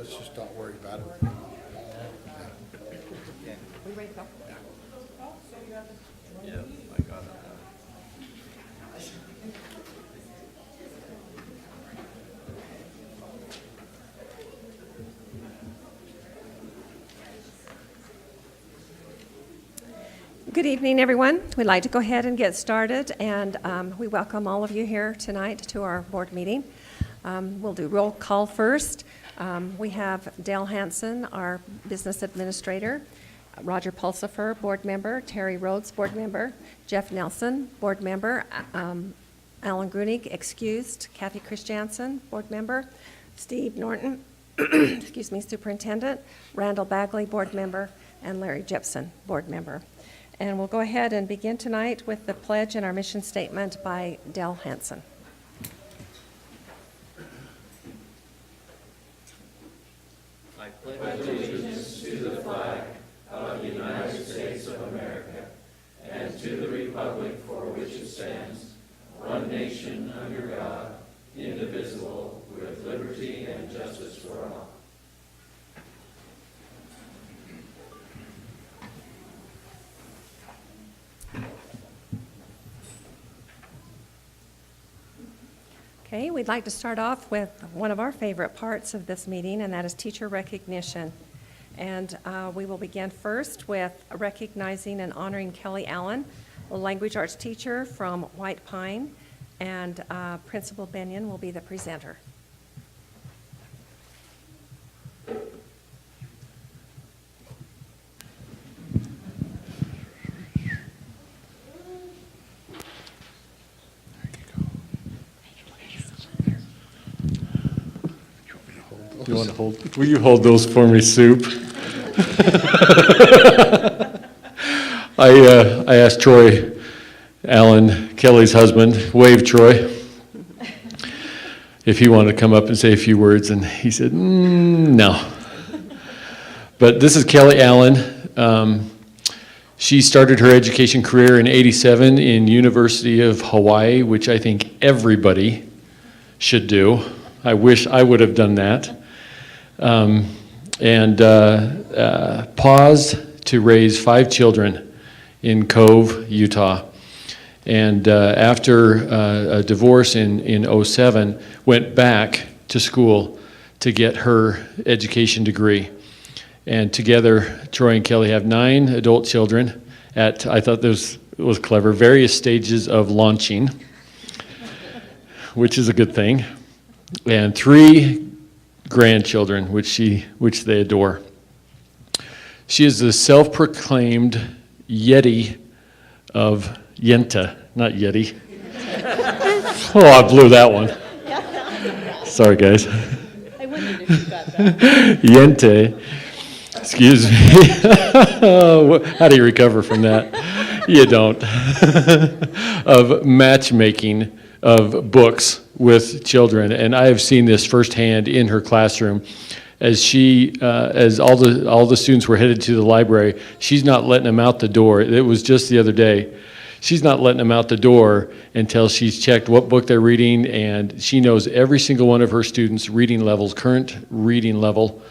let's just not worry about it. We ready to go? Yeah, I got it. Good evening, everyone. We'd like to go ahead and get started, and we welcome all of you here tonight to our board meeting. We'll do roll call first. We have Dale Hansen, our business administrator, Roger Pulsifer, board member, Terry Rhodes, board member, Jeff Nelson, board member, Alan Grunig, excused, Kathy Christiansen, board member, Steve Norton, excuse me, superintendent, Randall Bagley, board member, and Larry Jepson, board member. And we'll go ahead and begin tonight with the pledge and our mission statement by Dale Hansen. I pledge allegiance to the flag of the United States of America and to the republic for which it stands, one nation under God, indivisible, with liberty and justice for all. Okay, we'd like to start off with one of our favorite parts of this meeting, and that is teacher recognition. And we will begin first with recognizing and honoring Kelly Allen, a language arts teacher from White Pine, and Principal Benyon will be the presenter. You want to hold? Will you hold those for me, Soup? I asked Troy Allen, Kelly's husband, wave Troy, if he wanted to come up and say a few words, and he said, no. But this is Kelly Allen. She started her education career in '87 in University of Hawaii, which I think everybody should do. I wish I would have done that. Paused to raise 5 children in Cove, Utah. And after a divorce in '07, went back to school to get her education degree. And together, Troy and Kelly have 9 adult children at, I thought this was clever, various stages of launching, which is a good thing, and 3 grandchildren, which they adore. She is the self-proclaimed Yeti of Yenta, not Yeti. Oh, I blew that one. Sorry, guys. I wondered if you got that. Yente, excuse me. How do you recover from that? You don't. Of matchmaking of books with children, and I have seen this firsthand in her classroom. As all the students were headed to the library, she's not letting them out the door. It was just the other day. She's not letting them out the door until she's checked what book they're reading, and she knows every single one of her students' reading levels, current reading level,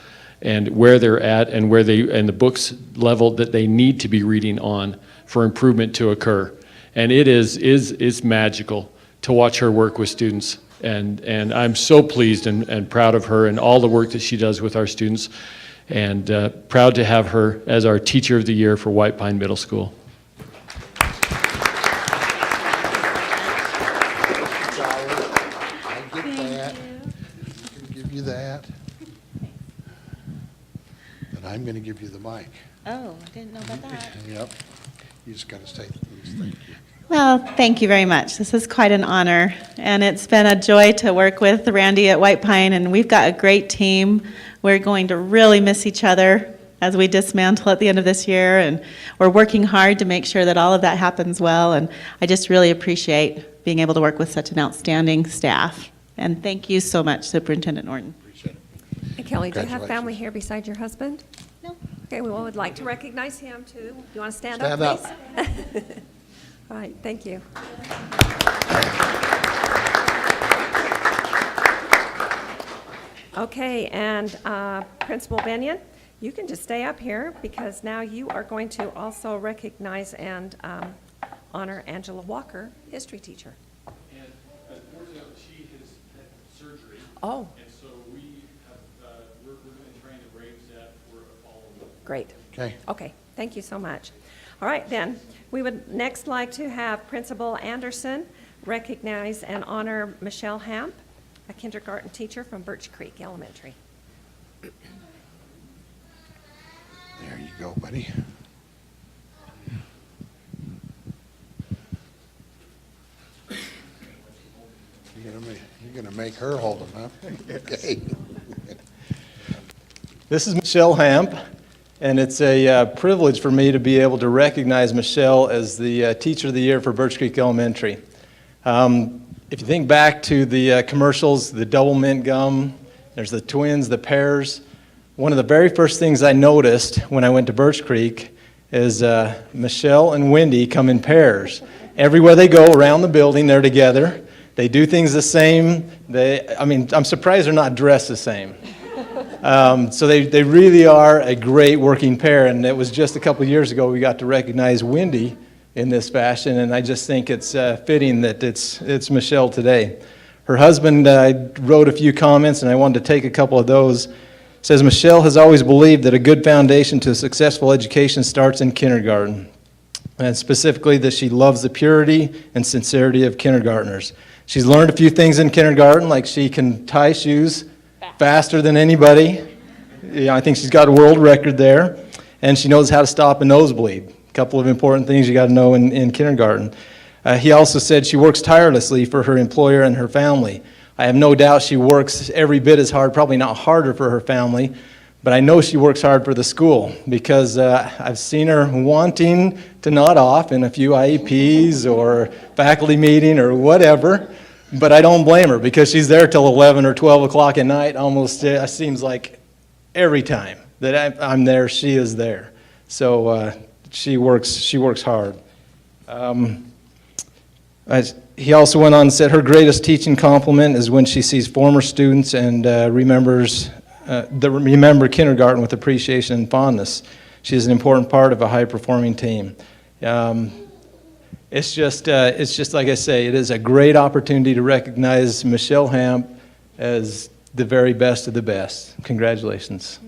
and where they're at, and the book's level that they need to be reading on for improvement to occur. And it is magical to watch her work with students. And I'm so pleased and proud of her and all the work that she does with our students, and proud to have her as our Teacher of the Year for White Pine Middle School. I get that. I can give you that. But I'm going to give you the mic. Oh, I didn't know about that. Yep. You just got to say please, thank you. Well, thank you very much. This is quite an honor, and it's been a joy to work with Randy at White Pine, and we've got a great team. We're going to really miss each other as we dismantle at the end of this year, and we're working hard to make sure that all of that happens well, and I just really appreciate being able to work with such an outstanding staff. And thank you so much, Superintendent Norton. Appreciate it. And Kelly, do you have family Congratulations. here beside your husband? No. Okay, we would like to recognize him too. Do you want to stand Stand up, up. please? All right, thank you. Okay, and Principal Benyon, you can just stay up here because now you are going to also recognize and honor Angela Walker, history teacher. And unfortunately, she has had surgery. Oh, And so we're going to try to arrange that for a follow-up. great. Okay. Okay, thank you so much. All right, then, we would next like to have Principal Anderson recognize and honor Michelle Hamp, a kindergarten teacher from Birch Creek Elementary. There you go, buddy. You're gonna make her hold them, huh? Okay. This is Michelle Hamp, and it's a privilege for me to be able to recognize Michelle as the Teacher of the Year for Birch Creek Elementary. If you think back to the commercials, the double mint gum, there's the twins, the pears. One of the very first things I noticed when I went to Birch Creek is Michelle and Wendy come in pairs. Everywhere they go around the building, they're together. They do things the same. I'm surprised they're not dressed the same. So they really are a great working pair, and it was just a couple of years ago we got to recognize Wendy in this fashion, and I just think it's fitting that it's Michelle today. Her husband wrote a few comments, and I wanted to take a couple of those. It says, Michelle has always believed that a good foundation to a successful education starts in kindergarten, and specifically that she loves the purity and sincerity of kindergartners. She's learned a few things in kindergarten, like she can tie shoes faster than anybody. I think she's got a world record there, and she knows how to stop a nosebleed. A couple of important things you got to know in kindergarten. He also said she works tirelessly for her employer and her family. I have no doubt she works every bit as hard, probably not harder for her family, but I know she works hard for the school because I've seen her wanting to nod off in a few IEPs or faculty meeting or whatever, but I don't blame her because she's there till 11 or 12 o'clock at night. Almost it seems like every time that I'm there, she is there. So she works hard. He also went on and said her greatest teaching compliment is when she sees former students and remember kindergarten with appreciation and fondness. She is an important part of a high-performing team. It's just like I say, it is a great opportunity to recognize Michelle Hamp as the very best of the best. Congratulations.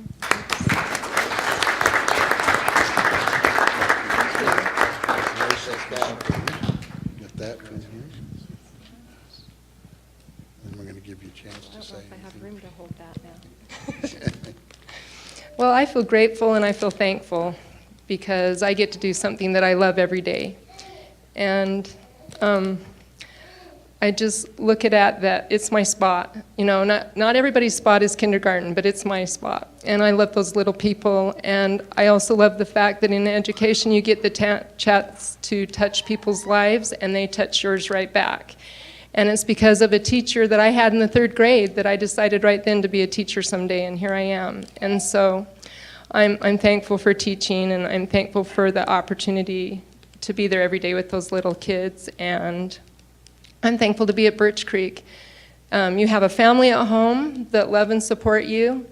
Get that from here. And we're gonna give you a chance to say anything. room to hold that now. Well, I feel grateful and I feel thankful because I get to do something that I love every day. And I just look at that it's my spot. You know, not everybody's spot is kindergarten, but it's my spot. And I love those little people. And I also love the fact that in education you get the chance to touch people's lives and they touch yours right back. And it's because of a teacher that I had in the 3rd grade that I decided right then to be a teacher someday, and here I am. And so I'm thankful for teaching, and I'm thankful for the opportunity to be there every day with those little kids, and I'm thankful to be at Birch Creek. You have a family at home that love and support you,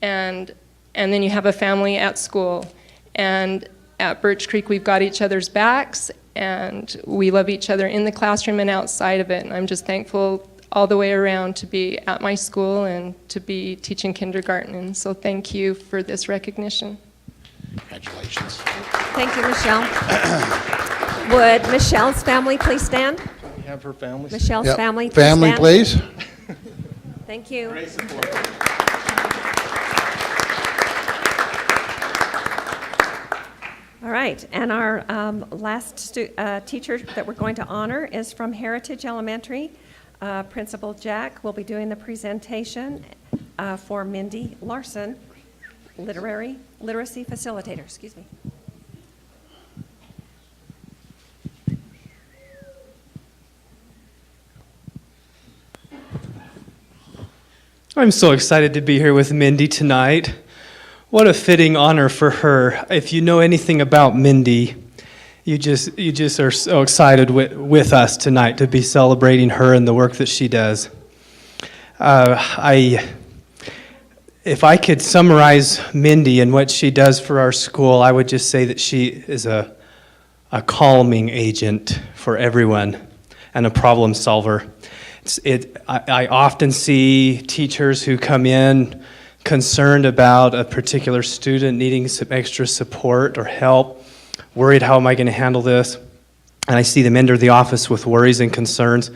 and then you have a family at school. And at Birch Creek, we've got each other's backs, and we love each other in the classroom and outside of it. And I'm just thankful all the way around to be at my school and to be teaching kindergarten. And so thank you for this recognition. Congratulations. Thank you, Michelle. Would Michelle's family please stand? We have her family. Michelle's Yep. family, please Family, stand. please. Thank you. Great support. All right, and our last teacher that we're going to honor is from Heritage Elementary. Principal Jack will be doing the presentation for Mindy Larson, literacy facilitator. Excuse me. I'm so excited to be here with Mindy tonight. What a fitting honor for her. If you know anything about Mindy, you just are so excited with us tonight to be celebrating her and the work that she does. I if I could summarize Mindy and what she does for our school, I would just say that she is a calming agent for everyone and a problem solver. I often see teachers who come in concerned about a particular student needing some extra support or help, worried, how am I going to handle this? And I see them enter the office with worries and concerns,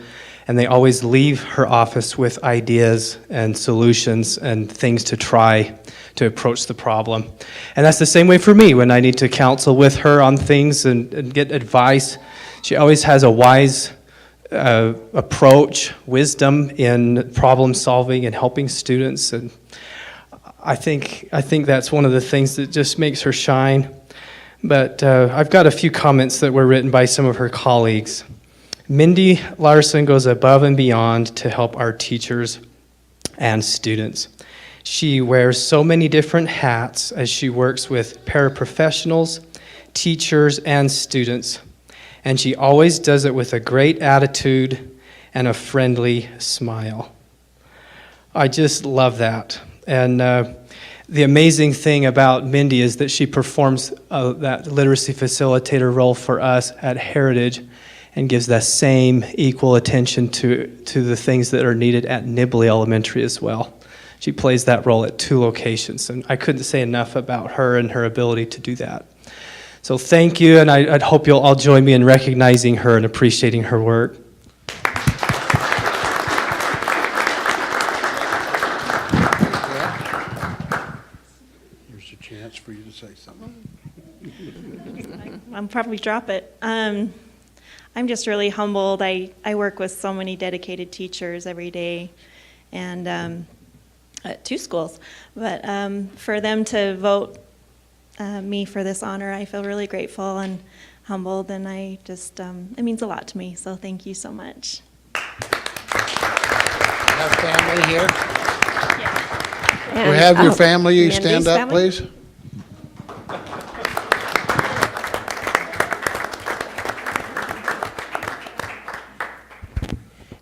and they always leave her office with ideas and solutions and things to try to approach the problem. And that's the same way for me when I need to counsel with her on things and get advice. She always has a wise approach, wisdom in problem solving and helping students. And I think that's one of the things that just makes her shine. But I've got a few comments that were written by some of her colleagues. Mindy Larson goes above and beyond to help our teachers and students. She wears so many different hats as she works with paraprofessionals, teachers, and students. And she always does it with a great attitude and a friendly smile. I just love that. And the amazing thing about Mindy is that she performs that literacy facilitator role for us at Heritage and gives that same equal attention to the things that are needed at Nibley Elementary as well. She plays that role at 2 locations, and I couldn't say enough about her and her ability to do that. So thank you, and I'd hope you'll all join me in recognizing her and appreciating her work. Here's a chance for you to say something. I'll probably drop it. I'm just really humbled. I work with so many dedicated teachers every day, and at 2 schools. But for them to vote me for this honor, I feel really grateful and humbled, and I just, it means a lot to me, so thank you so much. Have family here? And, We have your oh, family, you Mindy's stand up, family? please.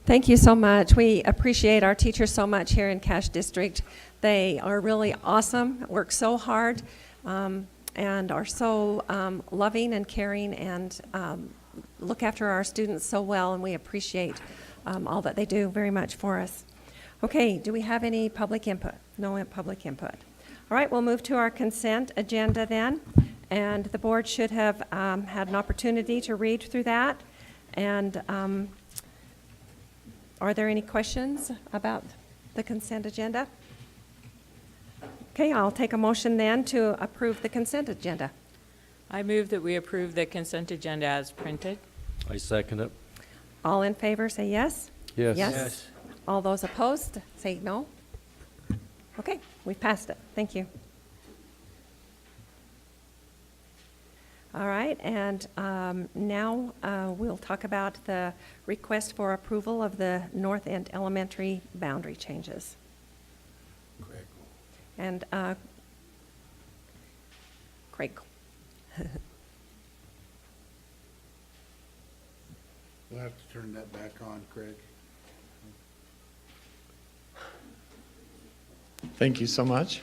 Thank you so much. We appreciate our teachers so much here in Cache District. They are really awesome, work so hard, and are so loving and caring and look after our students so well, and we appreciate all that they do very much for us. Okay, do we have any public input? No public input. All right, we'll move to our consent agenda then, and the board should have had an opportunity to read through that. And are there any questions about the consent agenda? Okay, I'll take a motion then to approve the consent agenda. I move that we approve the consent agenda as printed. I second it. All in favor, say yes. Yes. Yes. All those opposed, say no. Okay, we've passed it. Thank you. All right, and now we'll talk about the request for approval of the North End Elementary boundary changes. And Craig. We'll have to turn that back on, Craig. Thank you so much.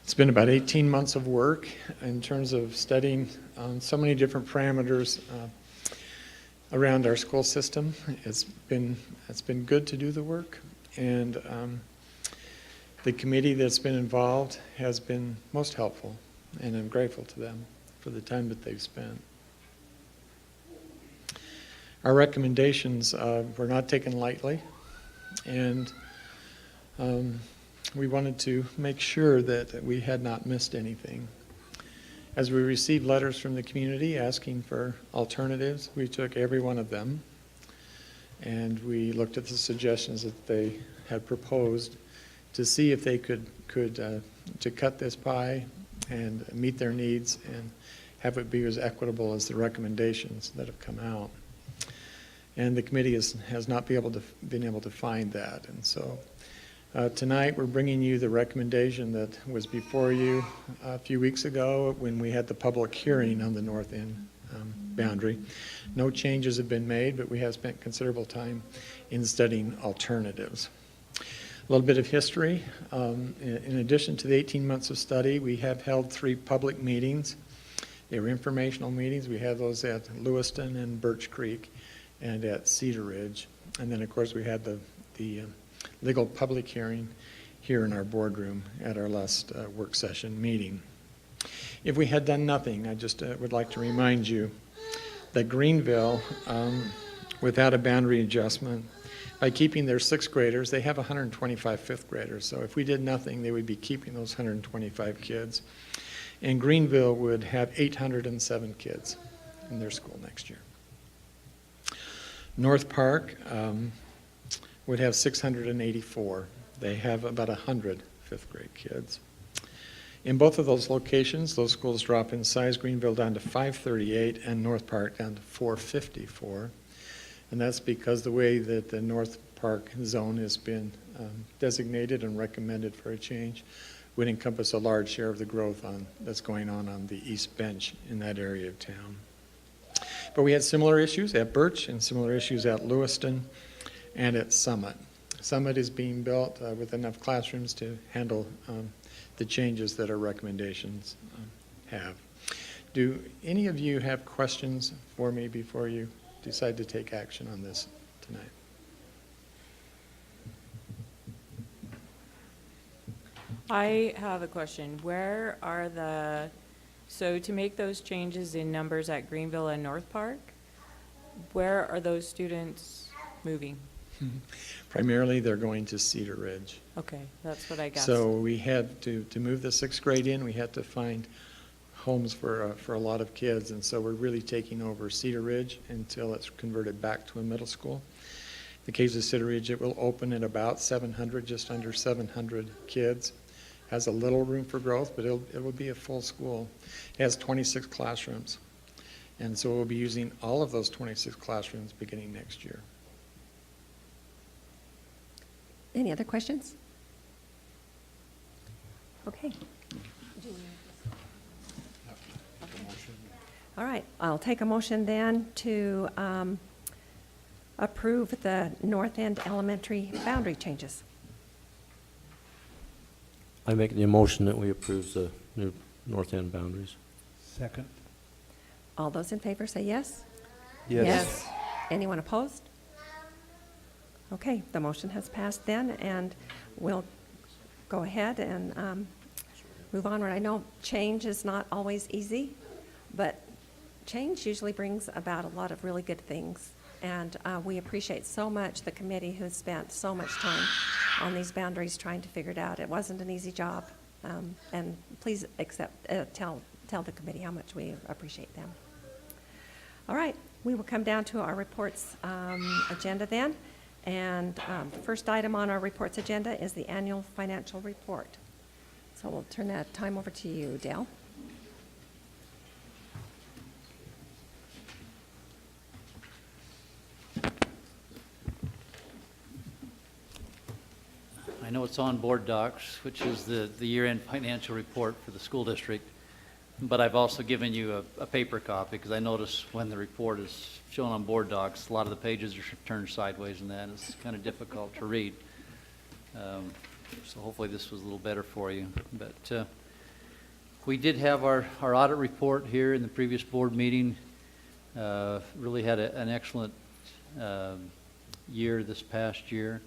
It's been about 18 months of work in terms of studying so many different parameters around our school system. It's been good to do the work, and the committee that's been involved has been most helpful, and I'm grateful to them for the time that they've spent. Our recommendations were not taken lightly, and we wanted to make sure that we had not missed anything. As we received letters from the community asking for alternatives, we took every one of them, and we looked at the suggestions that they had proposed to see if they could to cut this pie and meet their needs and have it be as equitable as the recommendations that have come out. And the committee has not been able to find that, and so tonight we're bringing you the recommendation that was before you a few weeks ago when we had the public hearing on the North End boundary. No changes have been made, but we have spent considerable time in studying alternatives. little bit of history. In addition to the 18 months of study, we have held 3 public meetings. They were informational meetings. We had those at Lewiston and Birch Creek and at Cedar Ridge. And then, of course, we had the legal public hearing here in our boardroom at our last work session meeting. If we had done nothing, I just would like to remind you that Greenville, without a boundary adjustment, by keeping their 6th graders, they have 125 5th graders. So if we did nothing, they would be keeping those 125 kids. And Greenville would have 807 kids in their school next year. North Park would have 684. They have about 100 5th grade kids. In both of those locations, those schools drop in size, Greenville down to 538 and North Park down to 454. And that's because the way that the North Park zone has been designated and recommended for a change would encompass a large share of the growth that's going on the East Bench in that area of town. But we had similar issues at Birch and similar issues at Lewiston and at Summit. Summit is being built with enough classrooms to handle the changes that our recommendations have. Do any of you have questions for me before you decide to take action on this tonight? I have a question. Where are so to make those changes in numbers at Greenville and North Park, where are those students moving? Primarily, they're going to Cedar Ridge. Okay, that's what I guessed. So we had to move the 6th grade in. We had to find homes for a lot of kids, and so we're really taking over Cedar Ridge until it's converted back to a middle school. In the case of Cedar Ridge, it will open at about 700, just under 700 kids. Has a little room for growth, but it will be a full school. It has 26 classrooms, and so we'll be using all of those 26 classrooms beginning next year. Any other questions? Okay. All right, I'll take a motion then to approve the North End Elementary boundary changes. I make the motion that we approve the new North End boundaries. Second. All those in favor say yes? Yes. Anyone opposed? Okay, the motion has passed then, and we'll go ahead and move onward. I know change is not always easy, but change usually brings about a lot of really good things. And we appreciate so much the committee who spent so much time on these boundaries trying to figure it out. It wasn't an easy job. And please tell the committee how much we appreciate them. All right, we will come down to our reports agenda then. And the first item on our reports agenda is the annual financial report. So we'll turn that time over to you, Dale. I know it's on board docs, which is the year-end financial report for the school district, but I've also given you a paper copy because I notice when the report is shown on board docs, a lot of the pages are turned sideways and that it's kind of difficult to read. So hopefully this was a little better for you. But we did have our audit report here in the previous board meeting. Really had an excellent year this past year,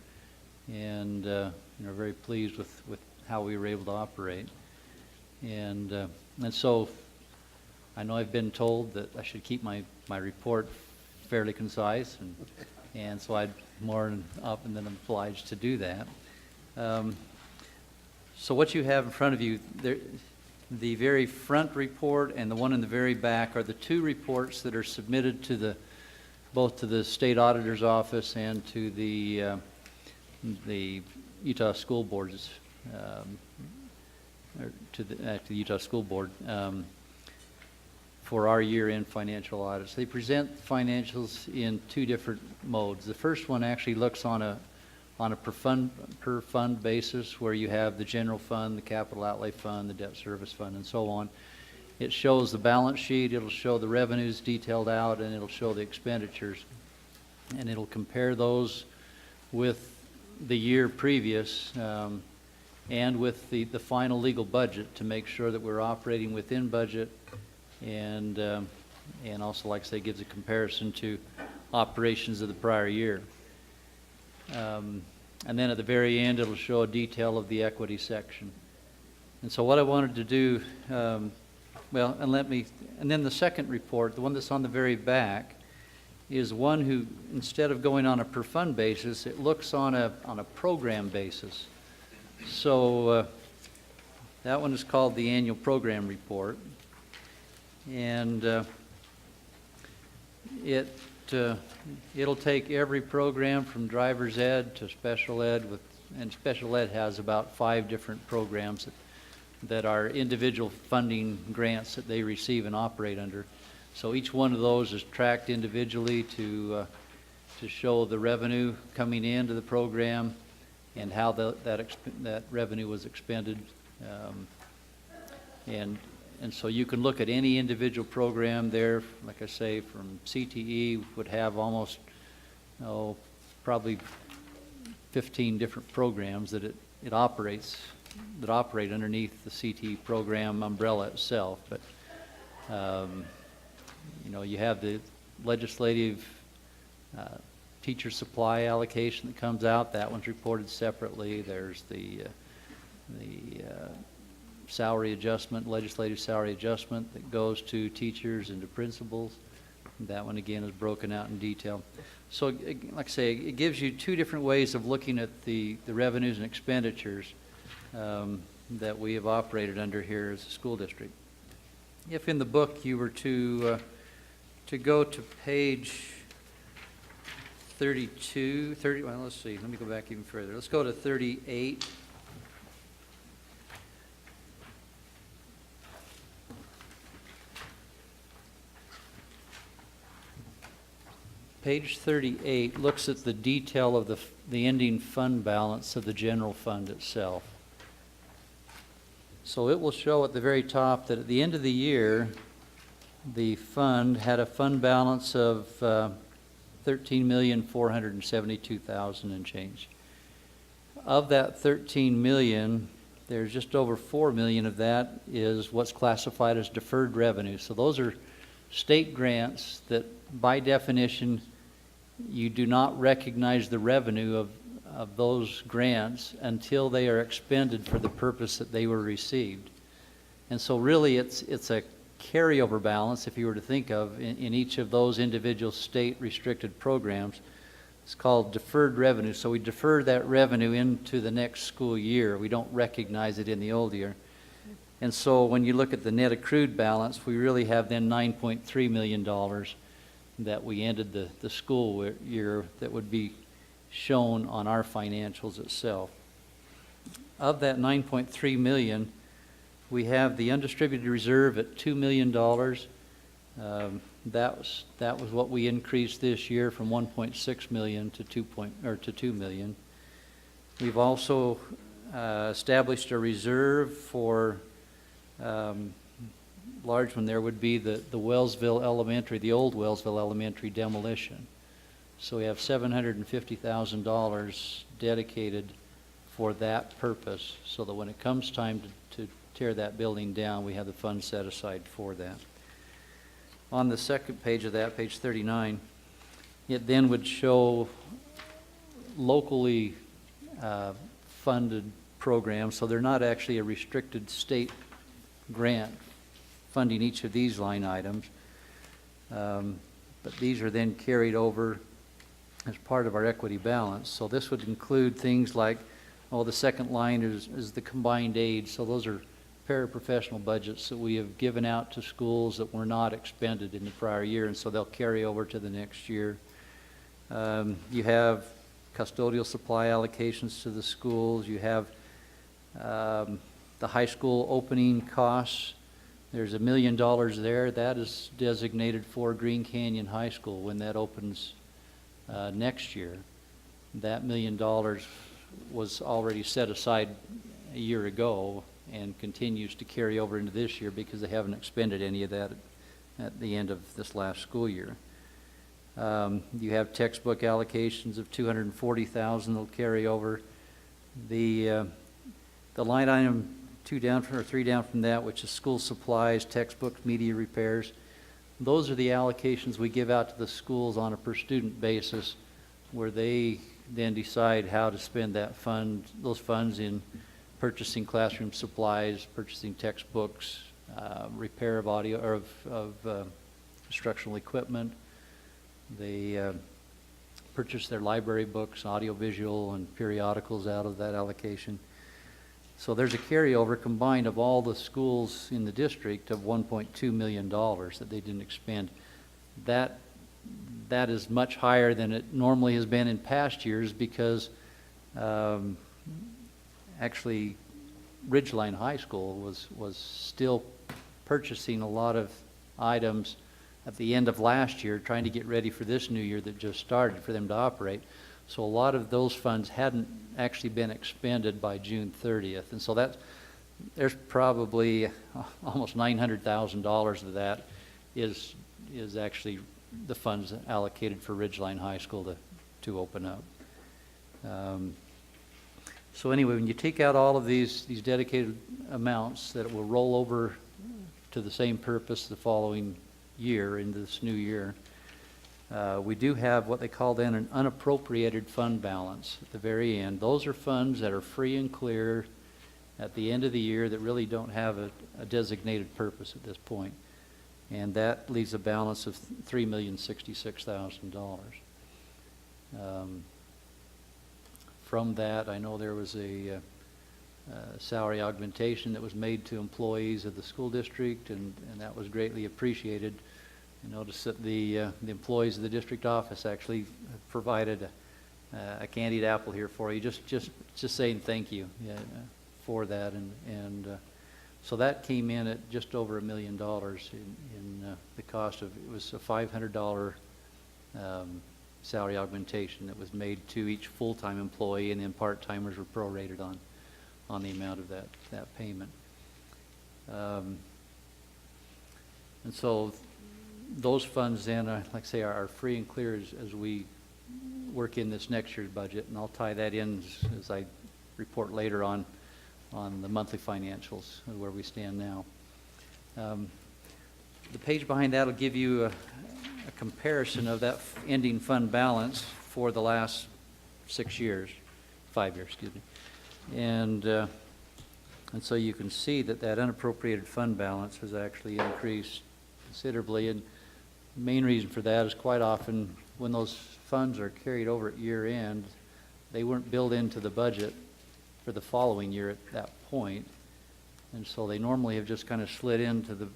and very pleased with how we were able to operate. And so I know I've been told that I should keep my report fairly concise, and so I'd more than obliged to do that. So what you have in front of you, the very front report and the one in the very back are the two reports that are submitted to both to the state auditor's office and to the Utah School Board's to the Utah School Board for our year-end financial audits. They present financials in two different modes. The first one actually looks on a per fund basis, where you have the general fund, the capital outlay fund, the debt service fund, and so on. It shows the balance sheet, it'll show the revenues detailed out, and it'll show the expenditures. And it'll compare those with the year previous, and with the final legal budget to make sure that we're operating within budget, and also, like I say, gives a comparison to operations of the prior year. And then at the very end, it'll show a detail of the equity section. And so what I wanted to do, and then the second report, the one that's on the very back, is one who, instead of going on a per fund basis, it looks on a program basis. So that one is called the annual program report. And it'll take every program from driver's ed to special ed, and special ed has about 5 different programs that are individual funding grants that they receive and operate under. So each one of those is tracked individually to show the revenue coming into the program and how that revenue was expended. And so you can look at any individual program there. Like I say, from CTE would have almost, probably 15 different programs that it operates, that operate underneath the CTE program umbrella itself. But you have the legislative teacher supply allocation that comes out. That one's reported separately. There's the salary adjustment, legislative salary adjustment that goes to teachers and to principals. That one again is broken out in detail. So like I say, it gives you 2 different ways of looking at the revenues and expenditures that we have operated under here as a school district. If in the book you were to go to page 32, well, let's see, let me go back even further. Let's go to 38. Page 38 looks at the detail of the ending fund balance of the general fund itself. So it will show at the very top that at the end of the year, the fund had a fund balance of $13,472,000 and change. Of that $13 million, there's just over $4 million of that is what's classified as deferred revenue. So those are state grants that, by definition, you do not recognize the revenue of those grants until they are expended for the purpose that they were received. And so really it's a carryover balance, if you were to think of, in each of those individual state restricted programs. It's called deferred revenue. So we defer that revenue into the next school year. We don't recognize it in the old year. And so when you look at the net accrued balance, we really have then $9.3 million that we ended the school year that would be shown on our financials itself. Of that $9.3 million, we have the undistributed reserve at $2 million. That was what we increased this year from 1.6 million to 2 million. We've also established a reserve for large one there would be the Wellsville Elementary, the old Wellsville Elementary demolition. So we have $750,000 dedicated for that purpose, so that when it comes time to tear that building down, we have the funds set aside for that. On the second page of that, page 39, it then would show locally funded programs, so they're not actually a restricted state grant funding each of these line items, but these are then carried over as part of our equity balance. So this would include things like, the second line is the combined aid. So those are paraprofessional budgets that we have given out to schools that were not expended in the prior year, and so they'll carry over to the next year. You have custodial supply allocations to the schools. You have the high school opening costs. There's $1 million there. That is designated for Green Canyon High School when that opens next year. That $1 million was already set aside a year ago and continues to carry over into this year because they haven't expended any of that at the end of this last school year. You have textbook allocations of $240,000 that'll carry over. The line item 2 down from, or 3 down from that, which is school supplies, textbooks, media repairs. Those are the allocations we give out to the schools on a per student basis, where they then decide how to spend those funds in purchasing classroom supplies, purchasing textbooks, repair of audio or of instructional equipment. They purchase their library books, audiovisual, and periodicals out of that allocation. So there's a carryover combined of all the schools in the district of $1.2 million that they didn't expend. That is much higher than it normally has been in past years because actually Ridgeline High School was still purchasing a lot of items at the end of last year, trying to get ready for this new year that just started for them to operate. So a lot of those funds hadn't actually been expended by June 30th. And so there's probably almost $900,000 of that is actually the funds allocated for Ridgeline High School to open up. So anyway, when you take out all of these dedicated amounts that will roll over to the same purpose the following year, into this new year, we do have what they call then an unappropriated fund balance at the very end. Those are funds that are free and clear at the end of the year that really don't have a designated purpose at this point. And that leaves a balance of $3,066,000. From that, I know there was a salary augmentation that was made to employees of the school district, and that was greatly appreciated. I noticed that the employees of the district office actually provided a candied apple here for you, just saying thank you for that, and so that came in at just over $1 million in the cost of, it was a $500 salary augmentation that was made to each full-time employee, and then part-timers were prorated on the amount of that payment. And so those funds then, like I say, are free and clear as we work in this next year's budget, and I'll tie that in as I report later on the monthly financials, where we stand now. The page behind that will give you a comparison of that ending fund balance for the last 5 years, excuse me. And so you can see that unappropriated fund balance has actually increased considerably, and the main reason for that is quite often when those funds are carried over at year end, they weren't built into the budget for the following year at that point, and so they normally have just kind of slid into the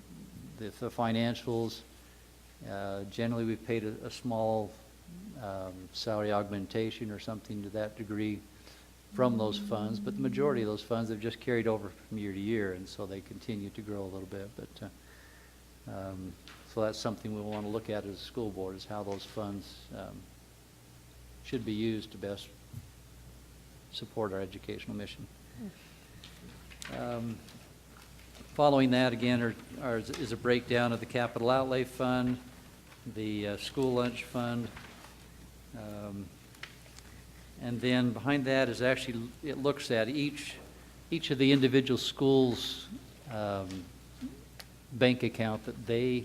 financials. Generally, we've paid a small salary augmentation or something to that degree from those funds, but the majority of those funds have just carried over from year to year, and so they continue to grow a little bit. But so that's something we want to look at as a school board, is how those funds should be used to best support our educational mission. Following that, again, is a breakdown of the capital outlay fund, the school lunch fund, and then behind that is actually, it looks at each of the individual schools' bank account that they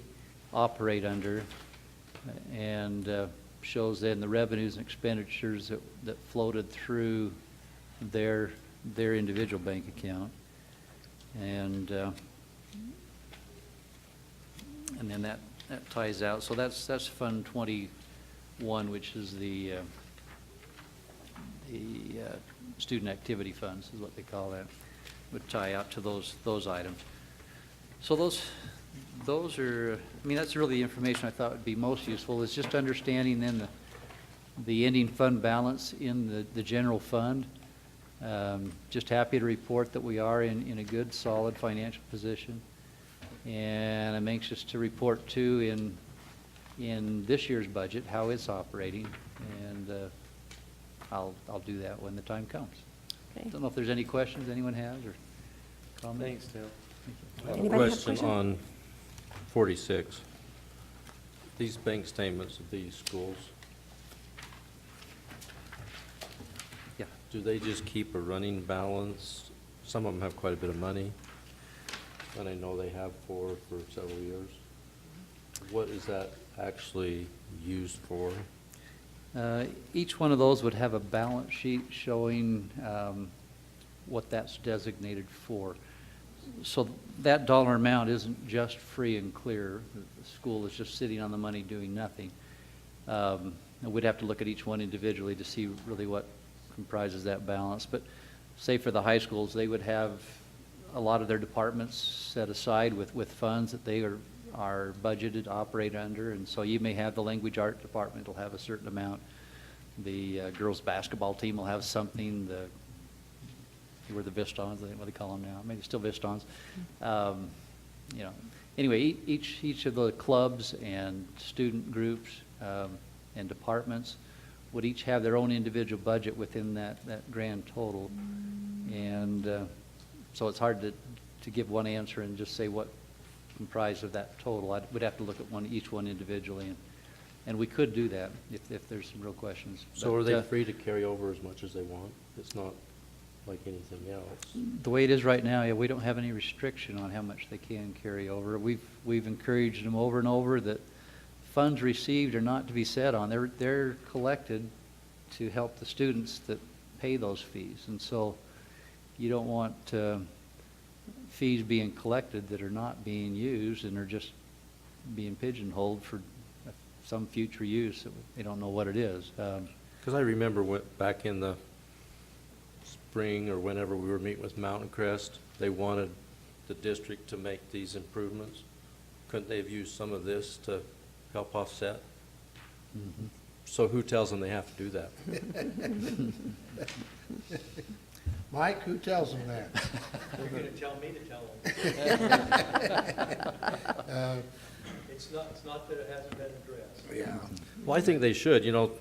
operate under, and shows then the revenues and expenditures that floated through their individual bank account, and then that ties out. So that's Fund 21, which is the student activity funds is what they call that, would tie out to those items. So those are, I mean, that's really the information I thought would be most useful, is just understanding then the ending fund balance in the general fund. Just happy to report that we are in a good, solid financial position, and I'm anxious to report too in this year's budget how it's operating, and I'll do that when the time comes. Okay. Don't know if there's any questions anyone has or comments. Thanks, Dale. I have a Anybody have a question question? on 46. These bank statements of these schools, Yeah. do they just keep a running balance? Some of them have quite a bit of money, and I know they have for several years. What is that actually used for? Each one of those would have a balance sheet showing what that's designated for. So that dollar amount isn't just free and clear. The school is just sitting on the money doing nothing. And we'd have to look at each one individually to see really what comprises that balance. But say for the high schools, they would have a lot of their departments set aside with funds that they are budgeted to operate under. And so you may have the language art department will have a certain amount. The girls basketball team will have something. Were the Vistons, what do they call them now? Maybe still Vistons. You know, anyway, each of the clubs and student groups and departments would each have their own individual budget within that grand total. And so it's hard to give one answer and just say what comprised of that total. We'd have to look at each one individually, and we could do that if there's some real questions. So But, are they free to carry over as much as they want? It's not like anything else? The way it is right now, yeah, we don't have any restriction on how much they can carry over. We've encouraged them over and over that funds received are not to be sat on. They're collected to help the students that pay those fees. And so you don't want fees being collected that are not being used and are just being pigeonholed for some future use that they don't know what it is. Because I remember back in the spring or whenever we were meeting with Mountain Crest, they wanted the district to make these improvements. Couldn't they have used some of this to help offset? Mm-hmm. So who tells them they have to do that? Mike, who tells them that? You're going to tell me to tell them. It's not that it hasn't been addressed. Yeah. Well, I think they should. You know,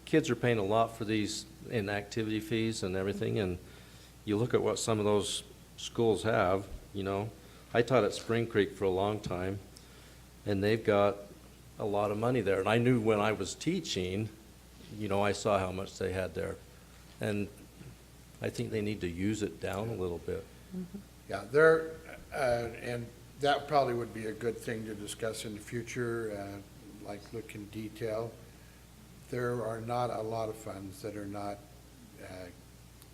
kids are paying a lot for these in activity fees and everything, and you look at what some of those schools have, you know. I taught at Spring Creek for a long time, and they've got a lot of money there. And I knew when I was teaching, you know, I saw how much they had there. And I think they need to use it down a little bit. Yeah, and that probably would be a good thing to discuss in the future, like look in detail. There are not a lot of funds that are not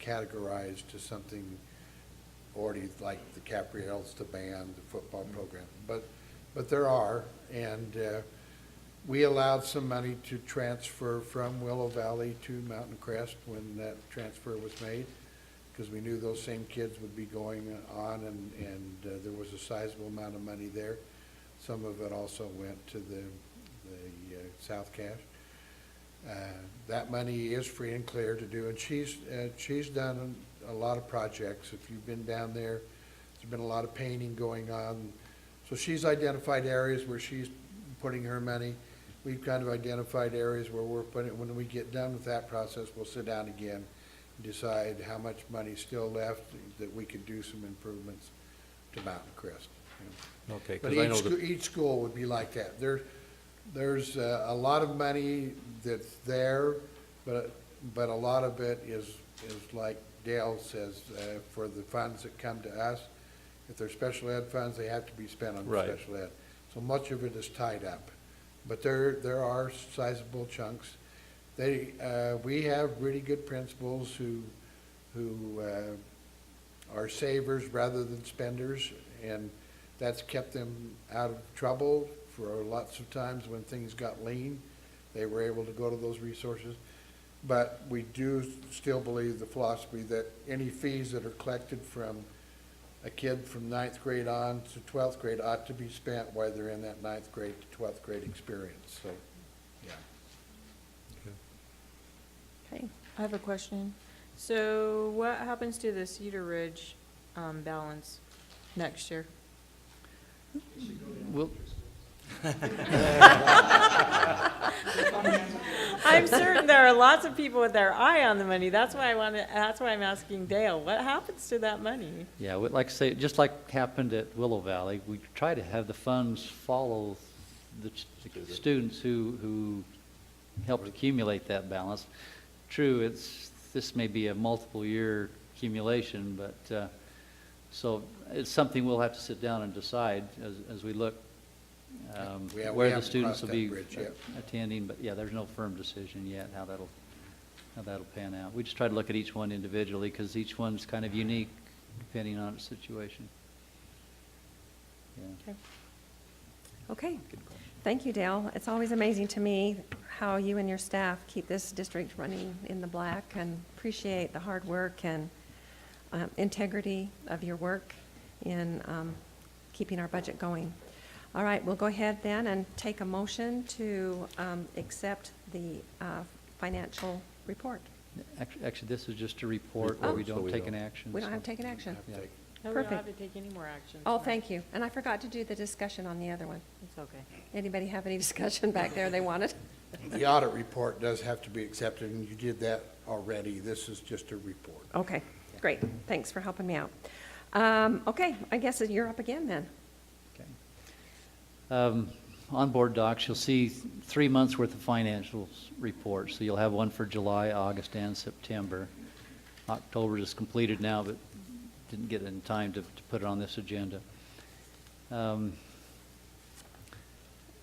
categorized to something already like the Capriels, the band, the football program. But there are, and we allowed some money to transfer from Willow Valley to Mountain Crest when that transfer was made, because we knew those same kids would be going on, and there was a sizable amount of money there. Some of it also went to the South Cache. That money is free and clear to do, and she's done a lot of projects. If you've been down there, there's been a lot of painting going on. So she's identified areas where she's putting her money. We've kind of identified areas where we're putting, when we get done with that process, we'll sit down again and decide how much money's still left that we could do some improvements to Mountain Crest. Okay, But because I know each school would be like that. There's a lot of money that's there, but a lot of it is like Dale says, for the funds that come to us. If they're special ed funds, they have to be spent on Right. special ed. So much of it is tied up. But there are sizable chunks. We have really good principals who are savers rather than spenders, and that's kept them out of trouble for lots of times when things got lean. They were able to go to those resources. But we do still believe the philosophy that any fees that are collected from a kid from 9th grade on to 12th grade ought to be spent while they're in that 9th grade to 12th grade experience. So, yeah. Okay. I have a question. So what happens to the Cedar Ridge balance next year? Well, I'm certain there are lots of people with their eye on the money. That's why I'm asking Dale, what happens to that money? yeah, like I say, just like happened at Willow Valley, we try to have the funds follow the students who helped accumulate that balance. True, this may be a multiple year accumulation, but so it's something we'll have to sit down and decide as we look We where the haven't students crossed will that be bridge yet. attending. But yeah, there's no firm decision yet how that'll pan out. We just try to look at each one individually because each one's kind of unique depending on its situation. Yeah. Okay. Thank you, Dale. It's always amazing to me how you and your staff keep this district running in the black, and appreciate the hard work and integrity of your work in keeping our budget going. All right, we'll go ahead then and take a motion to accept the financial report. Actually, this is just a report where we Oh. don't take an action. We don't so- have to take an action. Yeah. No, we don't Perfect. have to take any more action. Oh, tonight. thank you. And I forgot to do the discussion on the other one. It's okay. Anybody have any discussion back there they wanted? The audit report does have to be accepted, and you did that already. This is just a report. Okay, great. Thanks for helping me out. Okay, I guess you're up again then. Okay. On board docs, you'll see 3 months worth of financials reports. So you'll have one for July, August, and September. October is completed now, but didn't get in time to put it on this agenda.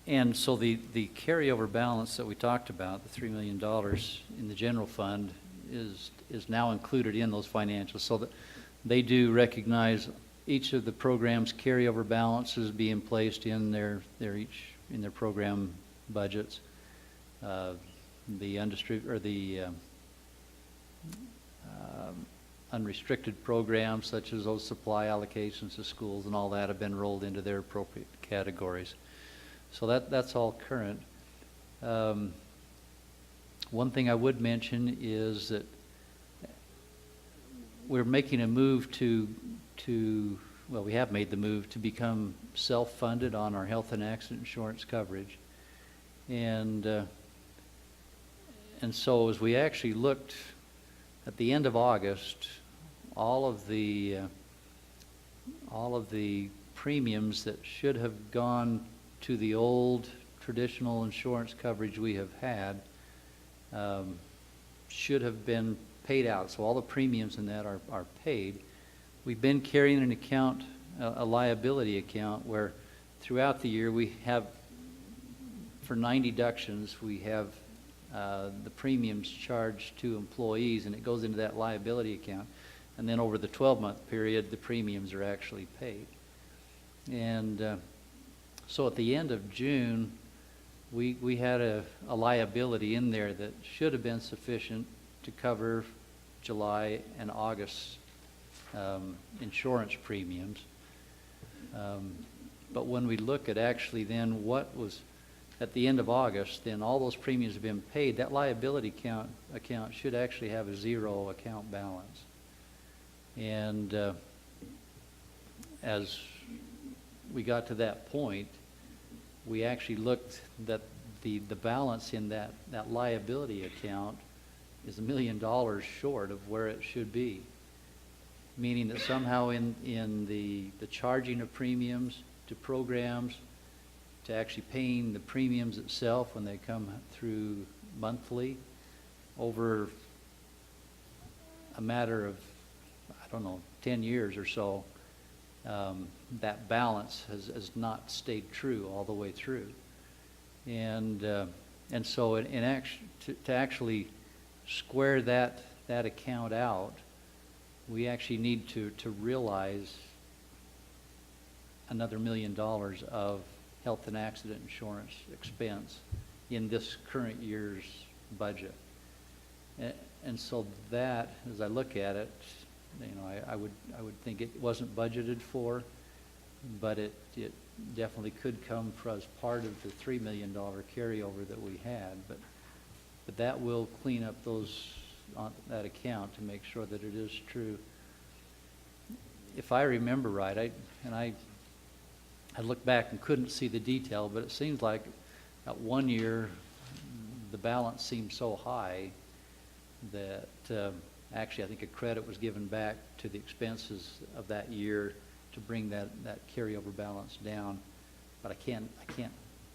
And so the carryover balance that we talked about, the $3 million in the general fund, is now included in those financials. So that they do recognize each of the program's carryover balances being placed in their program budgets. The unrestricted programs, such as those supply allocations to schools and all that, have been rolled into their appropriate categories. So that's all current. One thing I would mention is that we're making a move well, we have made the move to become self-funded on our health and accident insurance coverage. And so as we actually looked at the end of August, all of the premiums that should have gone to the old traditional insurance coverage we have had should have been paid out. So all the premiums in that are paid. We've been carrying an account, a liability account, where throughout the year we have, for 9 deductions, we have the premiums charged to employees, and it goes into that liability account. And then over the 12-month period, the premiums are actually paid. And so at the end of June, we had a liability in there that should have been sufficient to cover July and August insurance premiums. But when we look at actually then what was at the end of August, then all those premiums have been paid. That liability account should actually have a zero account balance. And as we got to that point, we actually looked that the balance in that liability account is $1 million short of where it should be. Meaning that somehow in the charging of premiums to programs, to actually paying the premiums itself when they come through monthly, over a matter of, 10 years or so, that balance has not stayed true all the way through. And so to actually square that account out, we actually need to realize another $1 million of health and accident insurance expense in this current year's budget. And so that, as I look at it, I would think it wasn't budgeted for, but it definitely could come as part of the $3 million carryover that we had. But that will clean up that account to make sure that it is true. If I remember right, I looked back and couldn't see the detail, but it seems like at 1 year the balance seemed so high that actually I think a credit was given back to the expenses of that year to bring that carryover balance down. But I can't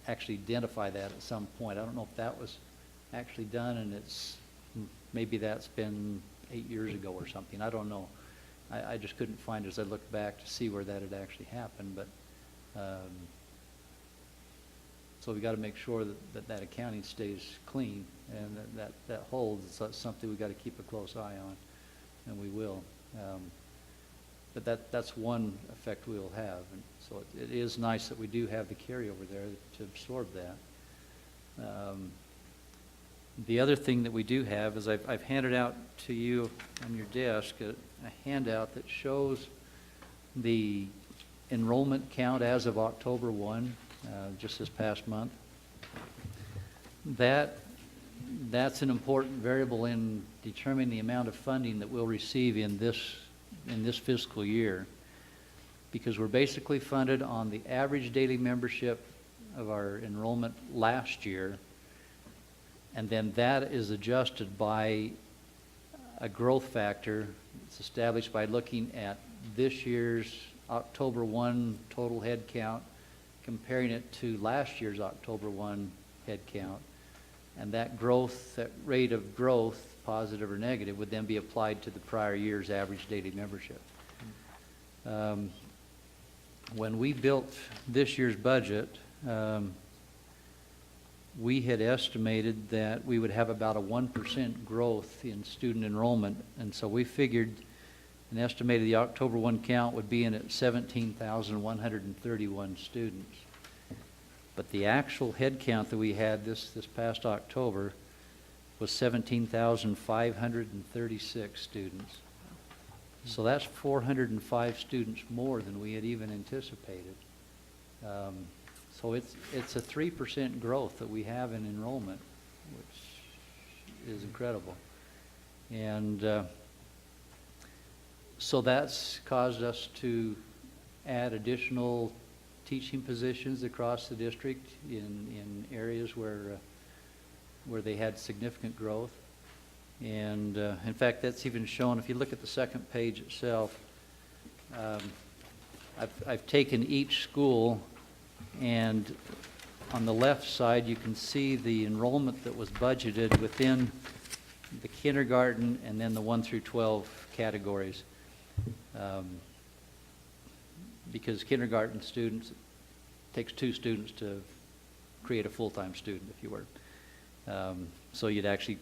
actually identify that at some point. I don't know if that was actually done, and maybe that's been 8 years ago or something. I don't know. I just couldn't find it as I looked back to see where that had actually happened, but so we got to make sure that accounting stays clean and that holds. So that's something we got to keep a close eye on, and we will. But that's one effect we will have, and so it is nice that we do have the carryover there to absorb that. The other thing that we do have is I've handed out to you on your desk a handout that shows the enrollment count as of October 1, just this past month. That's an important variable in determining the amount of funding that we'll receive in this fiscal year, because we're basically funded on the average daily membership of our enrollment last year, and then that is adjusted by a growth factor. It's established by looking at this year's October 1 total head count, comparing it to last year's October 1 head count, and that growth, that rate of growth, positive or negative, would then be applied to the prior year's average daily membership. When we built this year's budget, we had estimated that we would have about a 1% growth in student enrollment, and so we figured and estimated the October 1 count would be in at 17,131 students. But the actual head count that we had this past October was 17,536 students. So that's 405 students more than we had even anticipated. So it's a 3% growth that we have in enrollment, which is incredible. And so that's caused us to add additional teaching positions across the district in areas where they had significant growth. And in fact, that's even shown, if you look at the second page itself, I've taken each school, and on the left side you can see the enrollment that was budgeted within the kindergarten and then the 1 through 12 categories. Because kindergarten students, it takes 2 students to create a full-time student, if you were. So you'd actually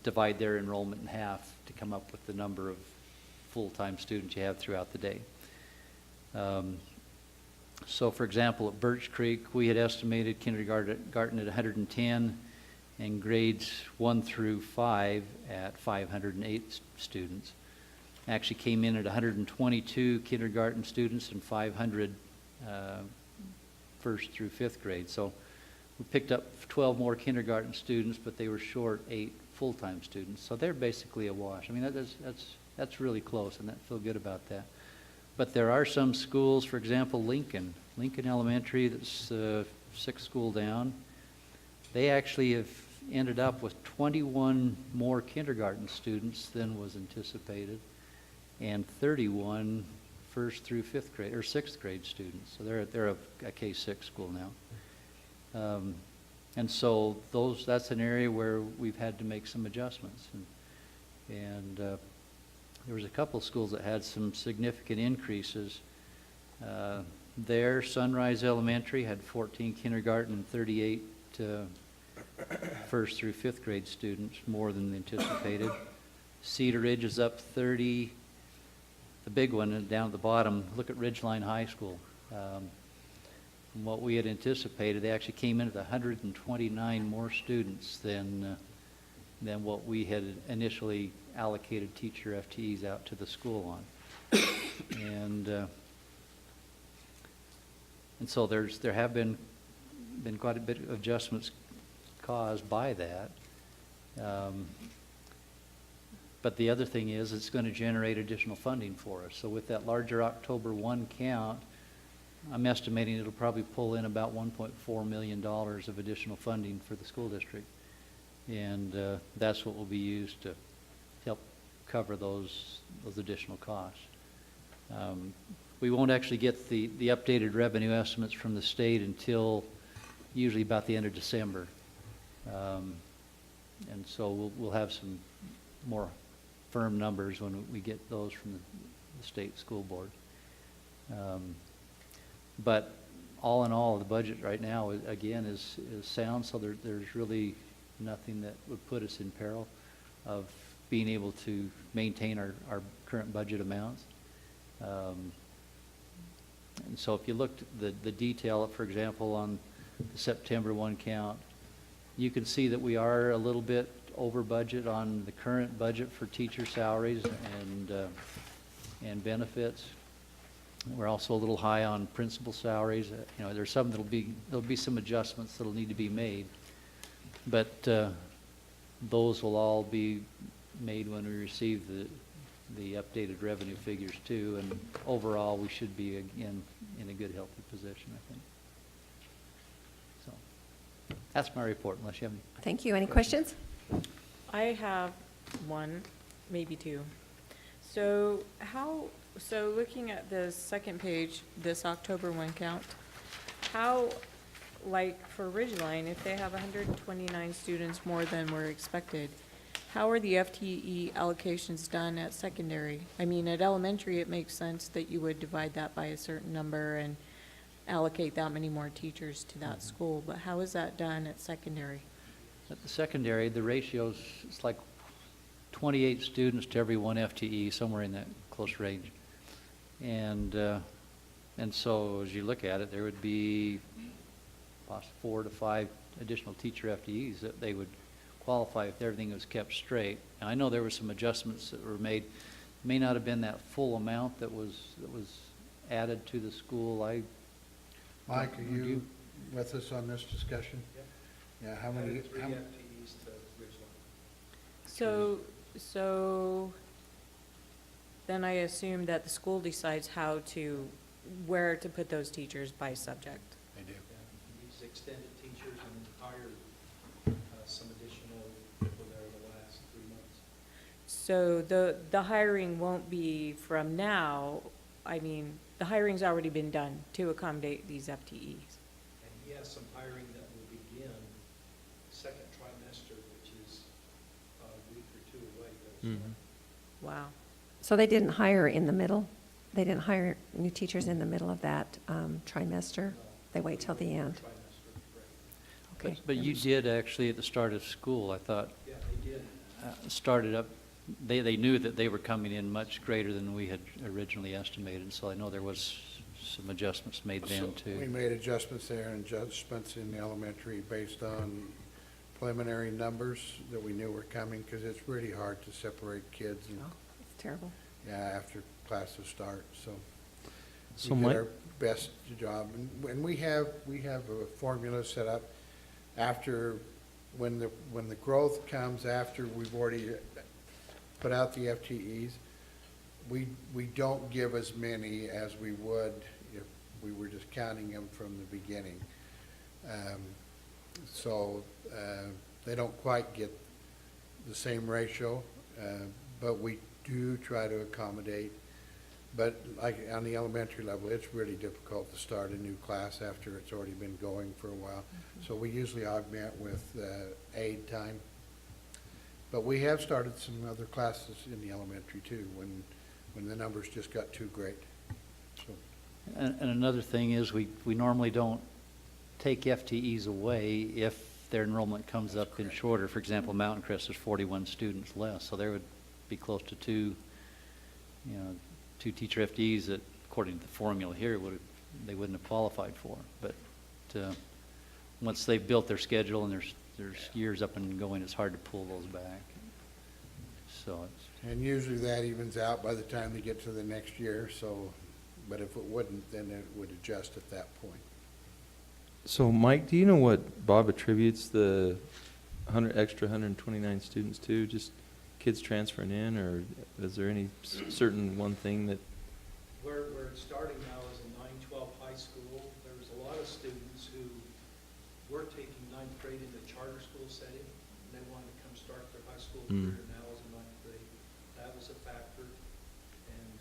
divide their enrollment in half to come up with the number of full-time students you have throughout the day. So for example, at Birch Creek, we had estimated kindergarten at 110 and grades 1 through 5 at 508 students. Actually came in at 122 kindergarten students and 500 first through 5th grade. So we picked up 12 more kindergarten students, but they were short 8 full-time students. So they're basically a wash. I mean, that's really close, and I feel good about that. But there are some schools, for example, Lincoln Elementary, that's 6th school down. They actually have ended up with 21 more kindergarten students than was anticipated, and 31 1st through 5th grade or 6th grade students. So they're a K-6 school now. And so that's an area where we've had to make some adjustments. And there was a couple of schools that had some significant increases. There, Sunrise Elementary had 14 kindergarten and 38 1st through 5th grade students, more than anticipated. Cedar Ridge is up 30. The big one down at the bottom, look at Ridgeline High School. From what we had anticipated, they actually came in at 129 more students than what we had initially allocated teacher FTEs out to the school on. And so there have been quite a bit of adjustments caused by that. But the other thing is it's going to generate additional funding for us. So with that larger October 1 count, I'm estimating it'll probably pull in about $1.4 million of additional funding for the school district. And that's what will be used to help cover those additional costs. We won't actually get the updated revenue estimates from the state until usually about the end of December. And so we'll have some more firm numbers when we get those from the state school board. But all in all, the budget right now, again, is sound, so there's really nothing that would put us in peril of being able to maintain our current budget amounts. And so if you looked at the detail, for example, on the September 1 count, you can see that we are a little bit over budget on the current budget for teacher salaries and benefits. We're also a little high on principal salaries. You know, there's some there'll be some adjustments that'll need to be made, but those will all be made when we receive the updated revenue figures too. And overall, we should be again in a good, healthy position, I think. So that's my report. Unless you have any. Thank you. Any questions? I have one, maybe two. So looking at the second page, this October 1 count, how, like for Ridgeline, if they have 129 students more than were expected, how are the FTE allocations done at secondary? I mean, at elementary, it makes sense that you would divide that by a certain number and allocate that many more teachers to that school, but how is that done at secondary? At the secondary, the ratios, it's like 28 students to every 1 FTE, somewhere in that close range. And so as you look at it, there would be possibly 4 to 5 additional teacher FTEs that they would qualify if everything was kept straight. And I know there were some adjustments that were made. May not have been that full amount that was added to the school. Mike, are you with us on this discussion? Yeah, how many? Added 3 FTEs to Ridgeline. So then I assume that the school decides where to put those teachers by subject. They do. Yeah, these extended teachers and hired some additional people there the last 3 months. So the hiring won't be from now. I mean, the hiring's already been done to accommodate these FTEs. And he has some hiring that will begin second trimester, which is a week or 2 away. Wow. So they didn't hire in the middle? They didn't hire new teachers in the middle of that trimester? They wait till the end? Okay. But you did actually at the start of school, I thought. Yeah, they did. Started up, they knew that they were coming in much greater than we had originally estimated, so I know there was some adjustments made then too. We made adjustments there and adjustments in the elementary based on preliminary numbers that we knew were coming, because it's really hard to separate kids and, It's terrible. yeah, after classes start, so. So we Mike- did our best job, and we have a formula set up after, when the growth comes after we've already put out the FTEs, we don't give as many as we would if we were just counting them from the beginning. So they don't quite get the same ratio, but we do try to accommodate. But like on the elementary level, it's really difficult to start a new class after it's already been going for a while. So we usually augment with aid time. But we have started some other classes in the elementary too, when the numbers just got too great. So And another thing is we normally don't take FTEs away if their enrollment comes up in shorter. For example, Mountain Crest is 41 students less, so there would be close to two teacher FTEs that, according to the formula here, they wouldn't have qualified for. But once they've built their schedule and there's years up and going, it's hard to pull those back. So and usually that evens out by the time they get to the next year. So, but if it wouldn't, then it would adjust at that point. So, Mike, do you know what Bob attributes the extra 129 students to? Just kids transferring in, or is there any certain one thing that? Where it's starting now is a 9-12 high school. There's a lot of students who were taking 9th grade in the charter school setting, and they wanted to come start their high school career now as a 9th grade. That was a factor. And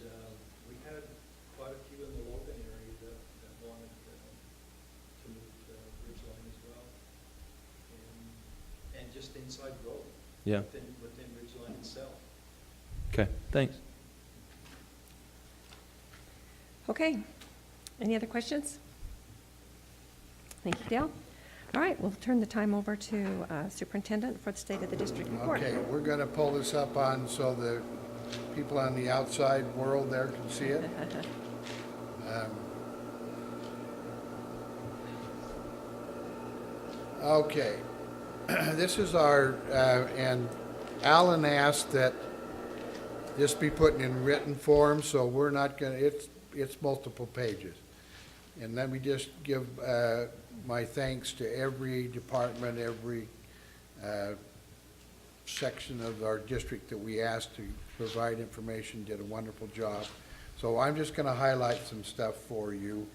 we had quite a few in the Logan area that wanted to move to Ridgeline as well. and just inside growth. Yeah. Within Ridgeline itself. Okay, thanks. Okay. Any other questions? Thank you, Dale. All right, we'll turn the time over to Superintendent for the State of the District report. Okay, we're going to pull this up on so the people on the outside world there can see it. Okay, this is our, and Alan asked that this be put in written form, so we're not going to, it's multiple pages. And let me just give my thanks to every department, every section of our district that we asked to provide information, did a wonderful job. So I'm just going to highlight some stuff for you.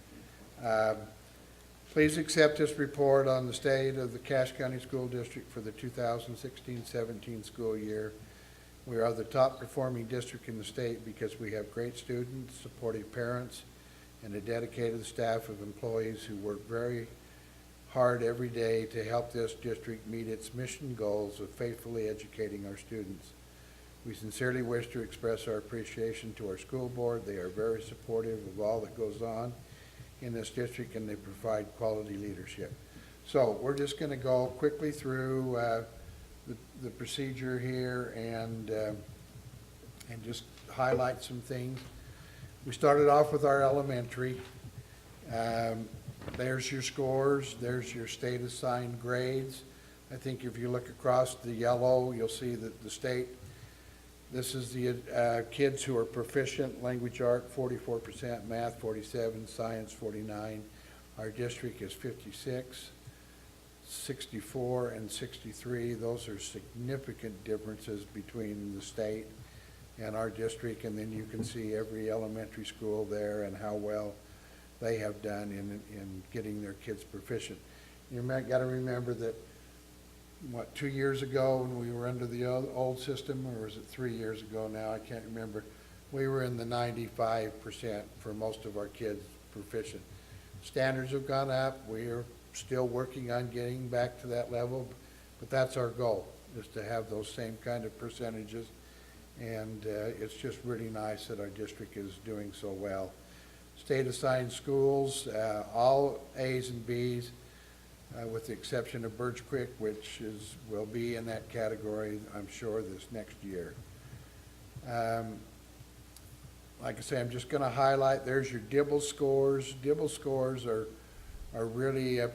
Please accept this report on the state of the Cache County School District for the 2016-17 school year. We are the top performing district in the state because we have great students, supportive parents, and a dedicated staff of employees who work very hard every day to help this district meet its mission goals of faithfully educating our students. We sincerely wish to express our appreciation to our school board. They are very supportive of all that goes on in this district, and they provide quality leadership. So we're just going to go quickly through the procedure here and just highlight some things. We started off with our elementary. There's your scores. There's your state assigned grades. I think if you look across the yellow, you'll see that the state, this is the kids who are proficient, language art 44%, math 47, science 49. Our district is 56, 64, and 63. Those are significant differences between the state and our district, and then you can see every elementary school there and how well they have done in getting their kids proficient. You got to remember that, 2 years ago when we were under the old system, or was it 3 years ago now, I can't remember, we were in the 95% for most of our kids proficient. Standards have gone up. We are still working on getting back to that level, but that's our goal, is to have those same kind of percentages. And it's just really nice that our district is doing so well. State assigned schools, all A's and B's, with the exception of Birch Creek, which will be in that category, I'm sure, this next year. Like I say, I'm just going to highlight, there's your Dibble scores. Dibble scores are really a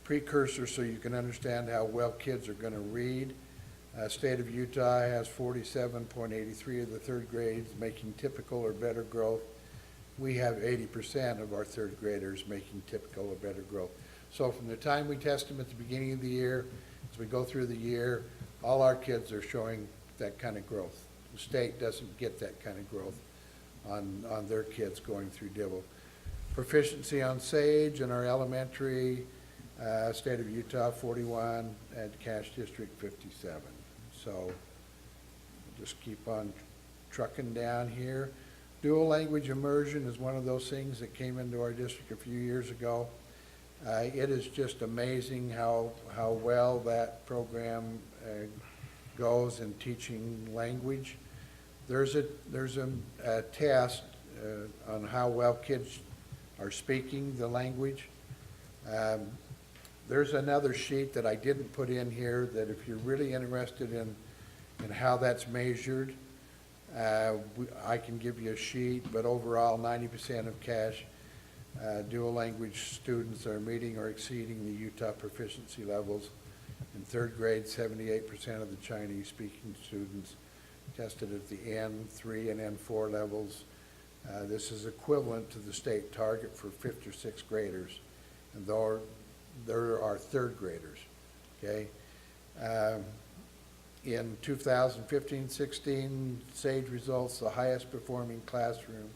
precursor so you can understand how well kids are going to read. State of Utah has 47.83 of the third grades making typical or better growth. We have 80% of our third graders making typical or better growth. So from the time we test them at the beginning of the year, as we go through the year, all our kids are showing that kind of growth. The state doesn't get that kind of growth on their kids going through Dibble. Proficiency on SAGE in our elementary, State of Utah 41, and Cache District 57. So we'll just keep on trucking down here. Dual language immersion is one of those things that came into our district a few years ago. It is just amazing how well that program goes in teaching language. There's a test on how well kids are speaking the language. There's another sheet that I didn't put in here that if you're really interested in how that's measured, I can give you a sheet, but overall 90% of Cache dual language students are meeting or exceeding the Utah proficiency levels. In third grade, 78% of the Chinese speaking students tested at the N3 and N4 levels. This is equivalent to the state target for fifth or sixth graders, and there are third graders, okay? In 2015-16, SAGE results, the highest performing classroom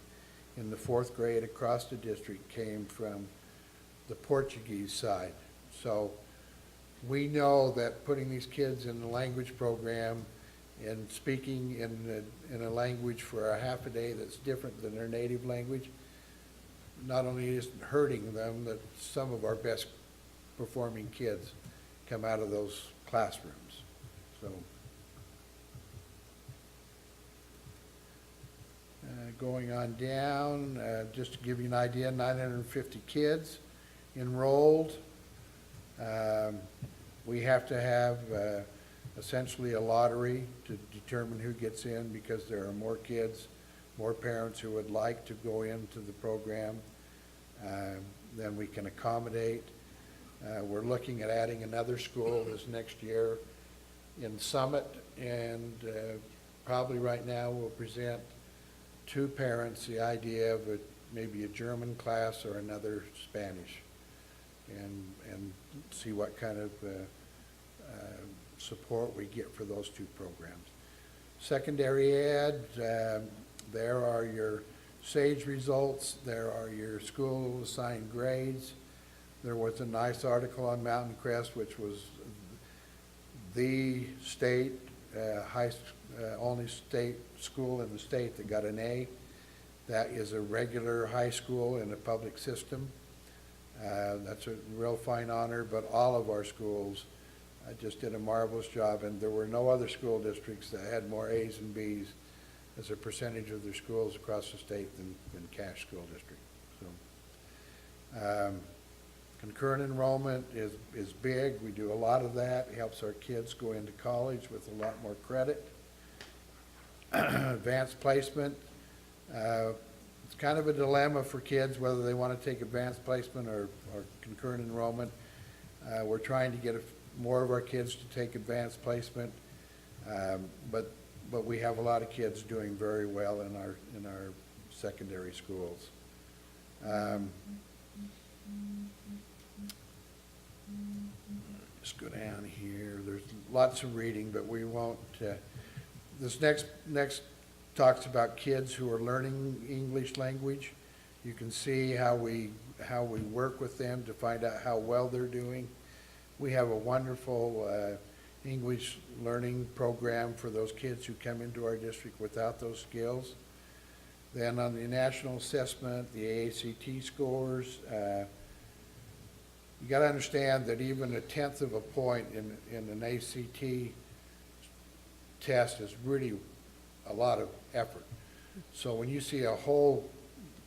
in the fourth grade across the district came from the Portuguese side. So we know that putting these kids in the language program and speaking in a language for a half a day that's different than their native language, not only isn't hurting them, but some of our best performing kids come out of those classrooms. So, going on down, just to give you an idea, 950 kids enrolled. We have to have essentially a lottery to determine who gets in, because there are more kids, more parents who would like to go into the program than we can accommodate. We're looking at adding another school this next year in Summit, and probably right now we'll present to parents the idea of maybe a German class or another Spanish, and see what kind of support we get for those two programs. Secondary ed, there are your SAGE results, there are your school assigned grades. There was a nice article on Mountain Crest, which was the state, only state school in the state that got an A. That is a regular high school in a public system. That's a real fine honor, but all of our schools just did a marvelous job, and there were no other school districts that had more A's and B's as a percentage of their schools across the state than Cache School District. So, concurrent enrollment is big. We do a lot of that. It helps our kids go into college with a lot more credit. Advanced placement. It's kind of a dilemma for kids whether they want to take advanced placement or concurrent enrollment. We're trying to get more of our kids to take advanced placement, but we have a lot of kids doing very well in our secondary schools. Just go down here. There's lots of reading, but we won't. This next talks about kids who are learning English language. You can see how we work with them to find out how well they're doing. We have a wonderful English learning program for those kids who come into our district without those skills. Then on the national assessment, the AACT scores, you got to understand that even 1/10 of a point in an ACT test is really a lot of effort. So when you see a whole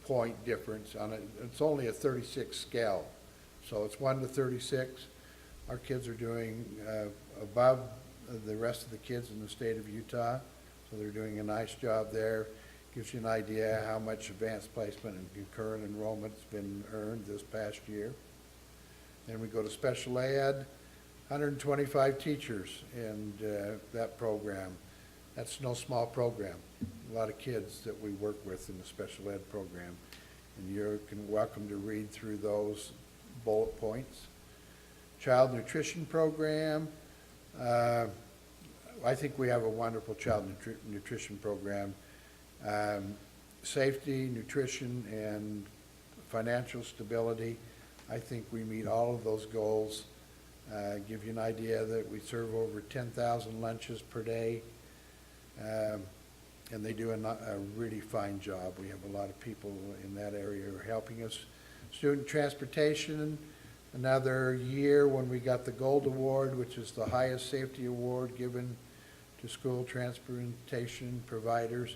point difference on it, it's only a 36 scale. So it's 1 to 36. Our kids are doing above the rest of the kids in the state of Utah. So they're doing a nice job there. Gives you an idea how much advanced placement and concurrent enrollment's been earned this past year. Then we go to special ed, 125 teachers in that program. That's no small program. A lot of kids that we work with in the special ed program. And you're welcome to read through those bullet points. Child nutrition program. I think we have a wonderful child nutrition program. Safety, nutrition, and financial stability. I think we meet all of those goals. Give you an idea that we serve over 10,000 lunches per day, and they do a really fine job. We have a lot of people in that area who are helping us. Student transportation, another year when we got the Gold Award, which is the highest safety award given to school transportation providers.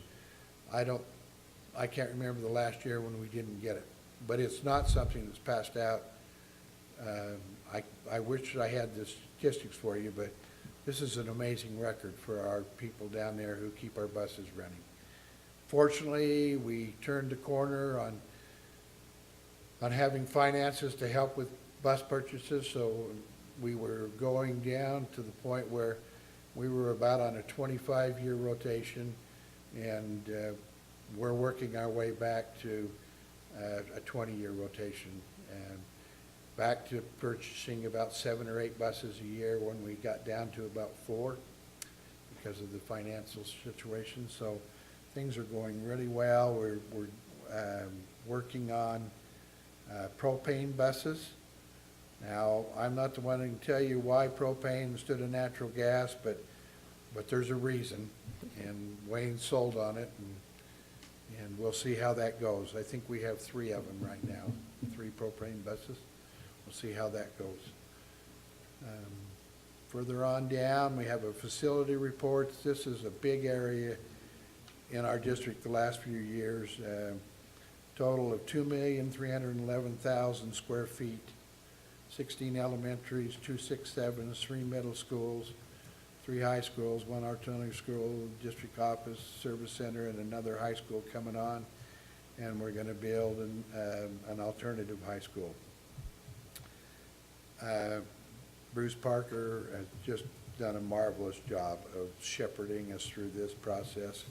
I can't remember the last year when we didn't get it, but it's not something that's passed out. I wish I had the statistics for you, but this is an amazing record for our people down there who keep our buses running. Fortunately, we turned the corner on having finances to help with bus purchases, so we were going down to the point where we were about on a 25-year rotation, and we're working our way back to a 20-year rotation, and back to purchasing about 7 or 8 buses a year when we got down to about 4 because of the financial situation. So things are going really well. We're working on propane buses. Now, I'm not the one who can tell you why propane instead of natural gas, but there's a reason, and Wayne sold on it, and we'll see how that goes. I think we have 3 of them right now, 3 propane buses. We'll see how that goes. Further on down, we have a facility report. This is a big area in our district the last few years. Total of 2,311,000 square feet, 16 elementaries, 2 6-7s, 3 middle schools, 3 high schools, 1 artillery school, district office, service center, and another high school coming on. And we're going to build an alternative high school. Bruce Parker has just done a marvelous job of shepherding us through this process.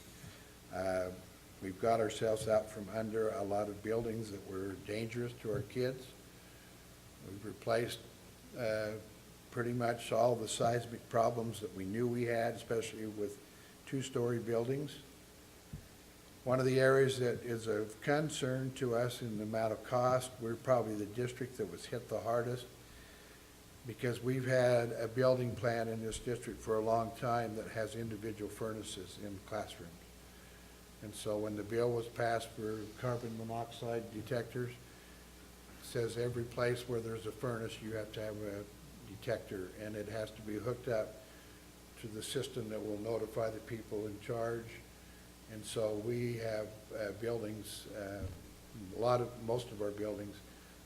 We've got ourselves out from under a lot of buildings that were dangerous to our kids. We've replaced pretty much all the seismic problems that we knew we had, especially with 2-story buildings. One of the areas that is of concern to us in the amount of cost, we're probably the district that was hit the hardest, because we've had a building plan in this district for a long time that has individual furnaces in classrooms. And so when the bill was passed for carbon monoxide detectors, it says every place where there's a furnace, you have to have a detector, and it has to be hooked up to the system that will notify the people in charge. And so we have buildings, most of our buildings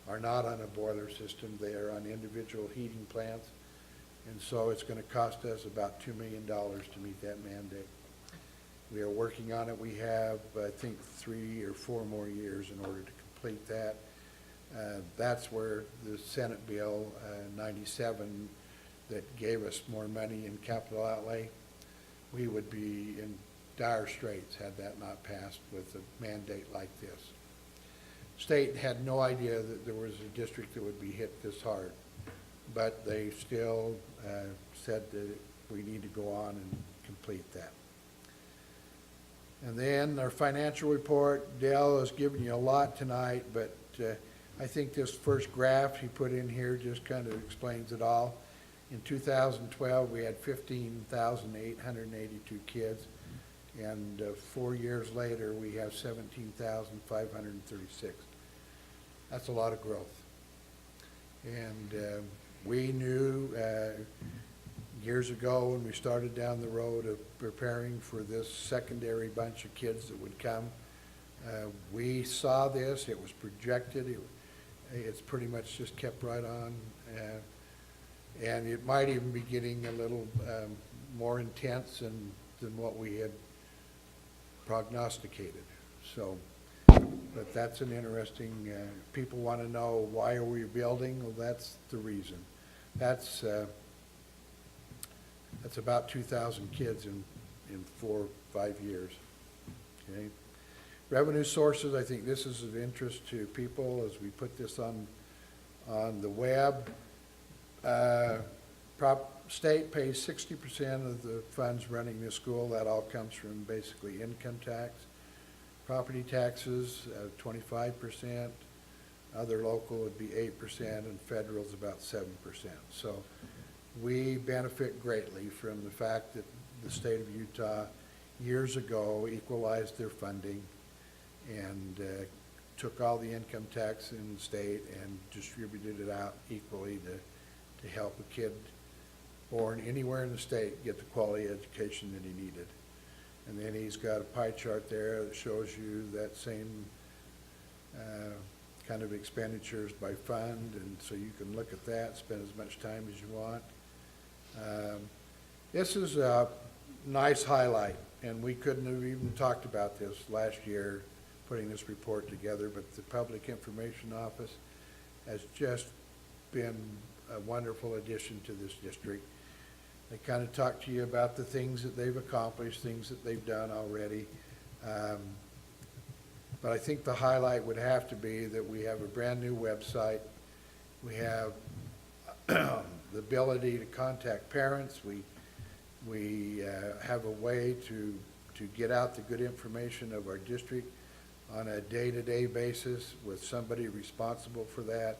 are not on a boiler system. They are on individual heating plants. And so it's going to cost us about $2 million to meet that mandate. We are working on it. We have, I think, 3 or 4 more years in order to complete that. That's where the Senate Bill 97 that gave us more money in capital outlay, we would be in dire straits had that not passed with a mandate like this. State had no idea that there was a district that would be hit this hard, but they still said that we need to go on and complete that. And then our financial report, Dale has given you a lot tonight, but I think this first graph he put in here just kind of explains it all. In 2012, we had 15,882 kids, and 4 years later, we have 17,536. That's a lot of growth. And we knew years ago when we started down the road of preparing for this secondary bunch of kids that would come, we saw this, it was projected, it's pretty much just kept right on. And it might even be getting a little more intense than what we had prognosticated. So, but that's an interesting, people want to know, why are we building? Well, that's the reason. That's about 2,000 kids in 4 or 5 years. Okay. Revenue sources, I think this is of interest to people as we put this on the web. State pays 60% of the funds running this school. That all comes from basically income tax. Property taxes, 25%. Other local would be 8%, and federal is about 7%. So we benefit greatly from the fact that the state of Utah years ago equalized their funding and took all the income tax in the state and distributed it out equally to help a kid born anywhere in the state get the quality education that he needed. And then he's got a pie chart there that shows you that same kind of expenditures by fund, and so you can look at that, spend as much time as you want. This is a nice highlight, and we couldn't have even talked about this last year putting this report together, but the Public Information Office has just been a wonderful addition to this district. They kind of talk to you about the things that they've accomplished, things that they've done already. But I think the highlight would have to be that we have a brand new website. We have the ability to contact parents. We have a way to get out the good information of our district on a day-to-day basis with somebody responsible for that.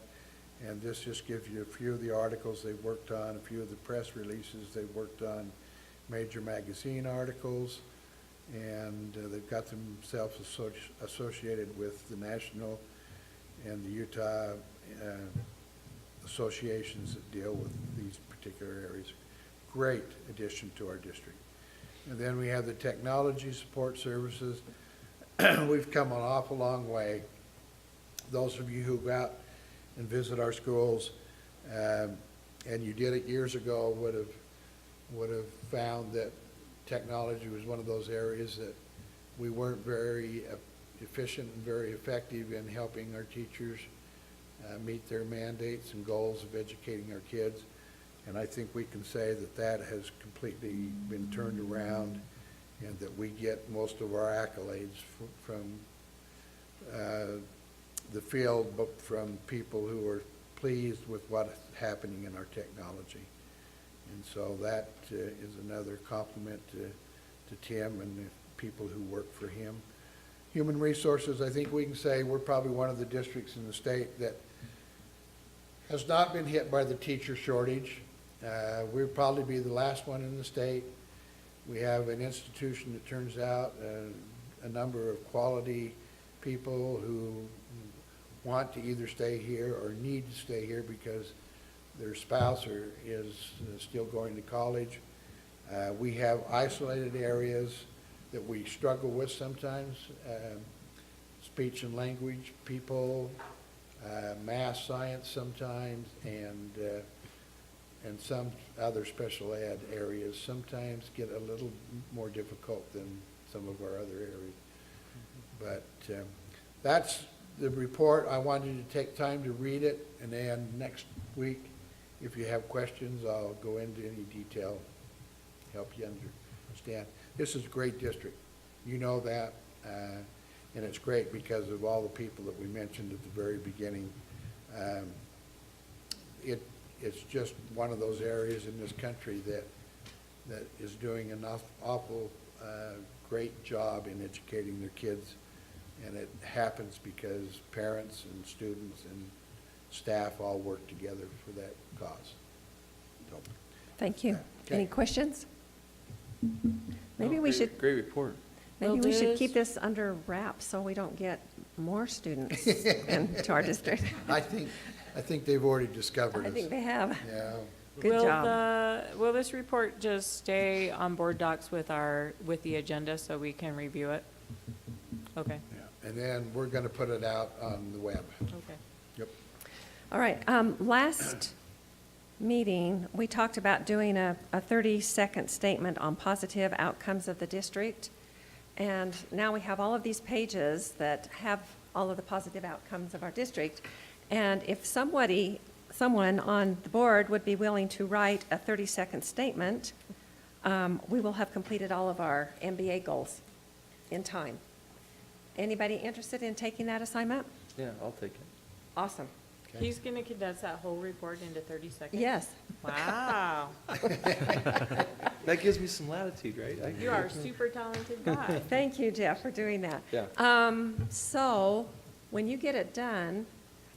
And this just gives you a few of the articles they've worked on, a few of the press releases they've worked on, major magazine articles, and they've got themselves associated with the national and the Utah associations that deal with these particular areas. Great addition to our district. And then we have the technology support services. We've come an awful long way. Those of you who go out and visit our schools, and you did it years ago, would have found that technology was one of those areas that we weren't very efficient and very effective in helping our teachers meet their mandates and goals of educating our kids. And I think we can say that that has completely been turned around, and that we get most of our accolades from the field, but from people who are pleased with what's happening in our technology. And so that is another compliment to Tim and the people who work for him. Human resources, I think we can say we're probably one of the districts in the state that has not been hit by the teacher shortage. We'll probably be the last one in the state. We have an institution that turns out a number of quality people who want to either stay here or need to stay here because their spouse is still going to college. We have isolated areas that we struggle with sometimes, speech and language people, math, science sometimes, and some other special ed areas sometimes get a little more difficult than some of our other areas. But that's the report. I wanted you to take time to read it, and then next week, if you have questions, I'll go into any detail, help you understand. This is a great district. You know that, and it's great because of all the people that we mentioned at the very beginning. It's just one of those areas in this country that is doing an awful great job in educating their kids, and it happens because parents and students and staff all work together for that cause. So, Thank you. Okay. Any questions? Maybe we should, Great report. maybe Well, we should Liz- keep this under wraps so we don't get more students into our district. I think they've already discovered I us. think they have. Yeah. Good job. Will this report just stay on board docs with the agenda so we can review it? Okay, Yeah. And then we're going to put it out on the web. okay. Yep. All right, last meeting, we talked about doing a 30-second statement on positive outcomes of the district. And now we have all of these pages that have all of the positive outcomes of our district. And if someone on the board would be willing to write a 30-second statement, we will have completed all of our MBA goals in time. Anybody interested in taking that assignment? Yeah, I'll take it. Awesome. Okay. He's going to condense that whole report into 30 seconds? Yes. Wow. That gives me some latitude, right? You are a super talented guy. Thank you, Jeff, for doing that. Yeah. So, when you get it done,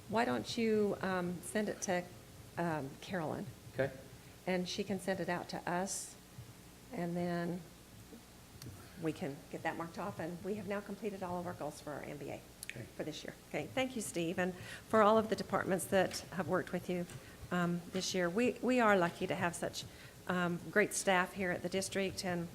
why don't you send it to Carolyn? Okay. And she can send it out to us, and then we can get that marked off, and we have now completed all of our goals for our MBA Okay. for this year. Okay, thank you, Steve, and for all of the departments that have worked with you this year. We are lucky to have such great staff here at the district, and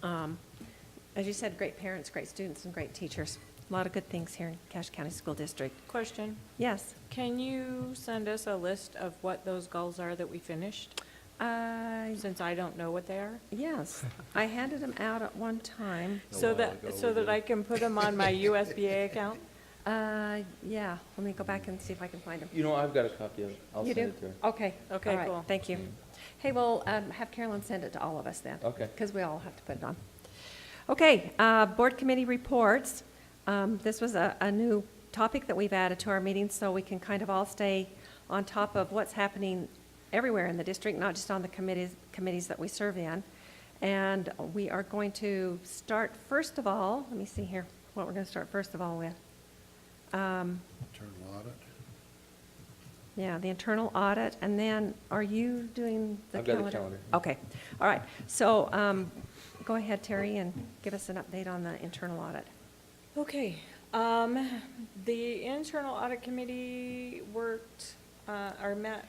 as you said, great parents, great students, and great teachers. A lot of good things here in Cache County School District. Question. Yes. Can you send us a list of what those goals are that we finished? Since I don't know what they are? Yes, I handed them out at one time. So that I can put them on my USBA account? Yeah, let me go back and see if I can find them. You know, I've got a copy of it. I'll You send do? it to her. Okay. Okay, all right, cool. Thank you. Hey, well, have Carolyn send it to all of us then. Okay. Because we all have to put it on. Okay, board committee reports. This was a new topic that we've added to our meetings, so we can kind of all stay on top of what's happening everywhere in the district, not just on the committees that we serve in. And we are going to start, first of all, let me see here, what we're going to start first of all with. Internal audit. Yeah, the internal audit, and then are you doing the I've got calendar? the calendar. Okay, all right. So go ahead, Terry, and give us an update on the internal audit. Okay. The internal audit committee worked or met,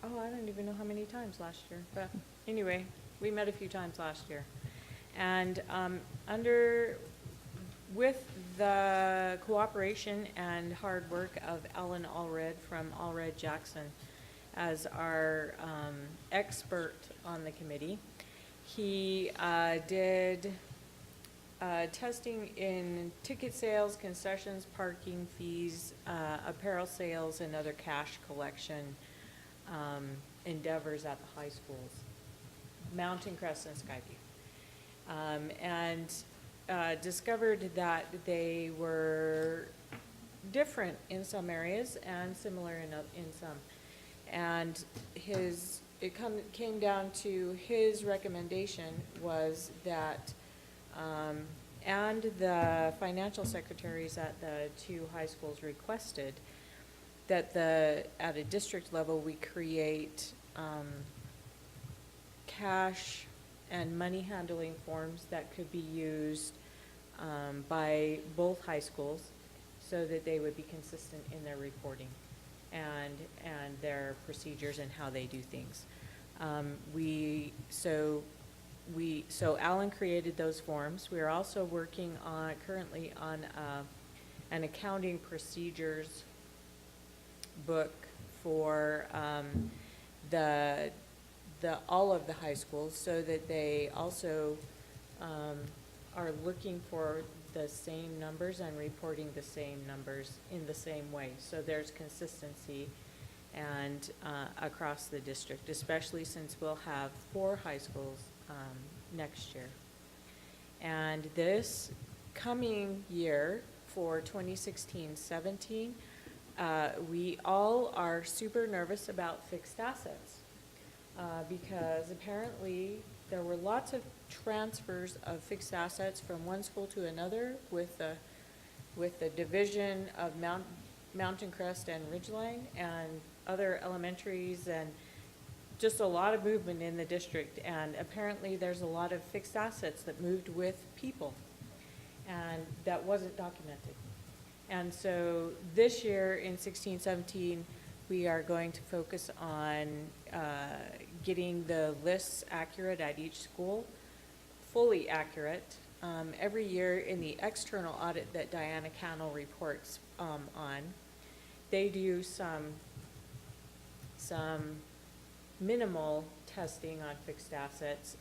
oh, I don't even know how many times last year, but anyway, we met a few times last year. And with the cooperation and hard work of Alan Allred from Allred Jackson as our expert on the committee, he did testing in ticket sales, concessions, parking fees, apparel sales, and other cash collection endeavors at the high schools, Mountain Crest and Skyview, and discovered that they were different in some areas and similar in some. And it came down to his recommendation was that, and the financial secretaries at the two high schools requested that at a district level we create cash and money handling forms that could be used by both high schools so that they would be consistent in their reporting and their procedures and how they do things. So Alan created those forms. We are also working currently on an accounting procedures book for all of the high schools, so that they also are looking for the same numbers and reporting the same numbers in the same way. So there's consistency and across the district, especially since we'll have 4 high schools next year. And this coming year for 2016-17, we all are super nervous about fixed assets because apparently there were lots of transfers of fixed assets from one school to another with the division of Mountain Crest and Ridgeline and other elementaries, and just a lot of movement in the district. And apparently there's a lot of fixed assets that moved with people, and that wasn't documented. And so this year in 16-17, we are going to focus on getting the lists accurate at each school, fully accurate. Every year in the external audit that Diana Cannell reports on, they do some minimal testing on fixed assets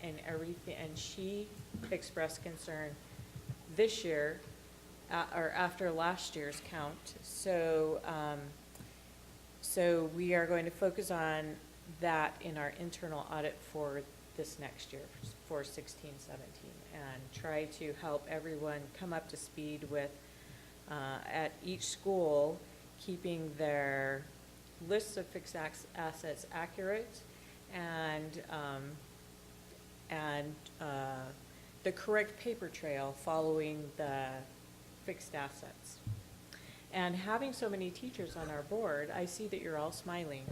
and everything, and she expressed concern this year or after last year's count. So so we are going to focus on that in our internal audit for this next year, for 16-17, and try to help everyone come up to speed with, at each school, keeping their lists of fixed assets accurate and the correct paper trail following the fixed assets. And having so many teachers on our board, I see that you're all smiling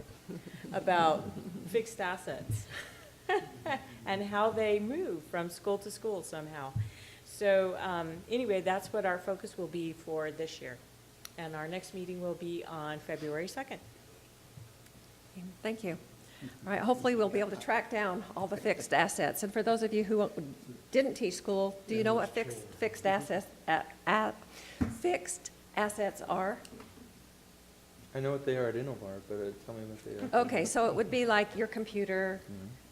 about fixed assets and how they move from school to school somehow. So anyway, that's what our focus will be for this year. And our next meeting will be on February 2nd. Thank you. All right, hopefully we'll be able to track down all the fixed assets. And for those of you who didn't teach school, do you know what fixed assets are? I know what they are at Innovar, but tell me what they are. Okay, so it would be like your computer.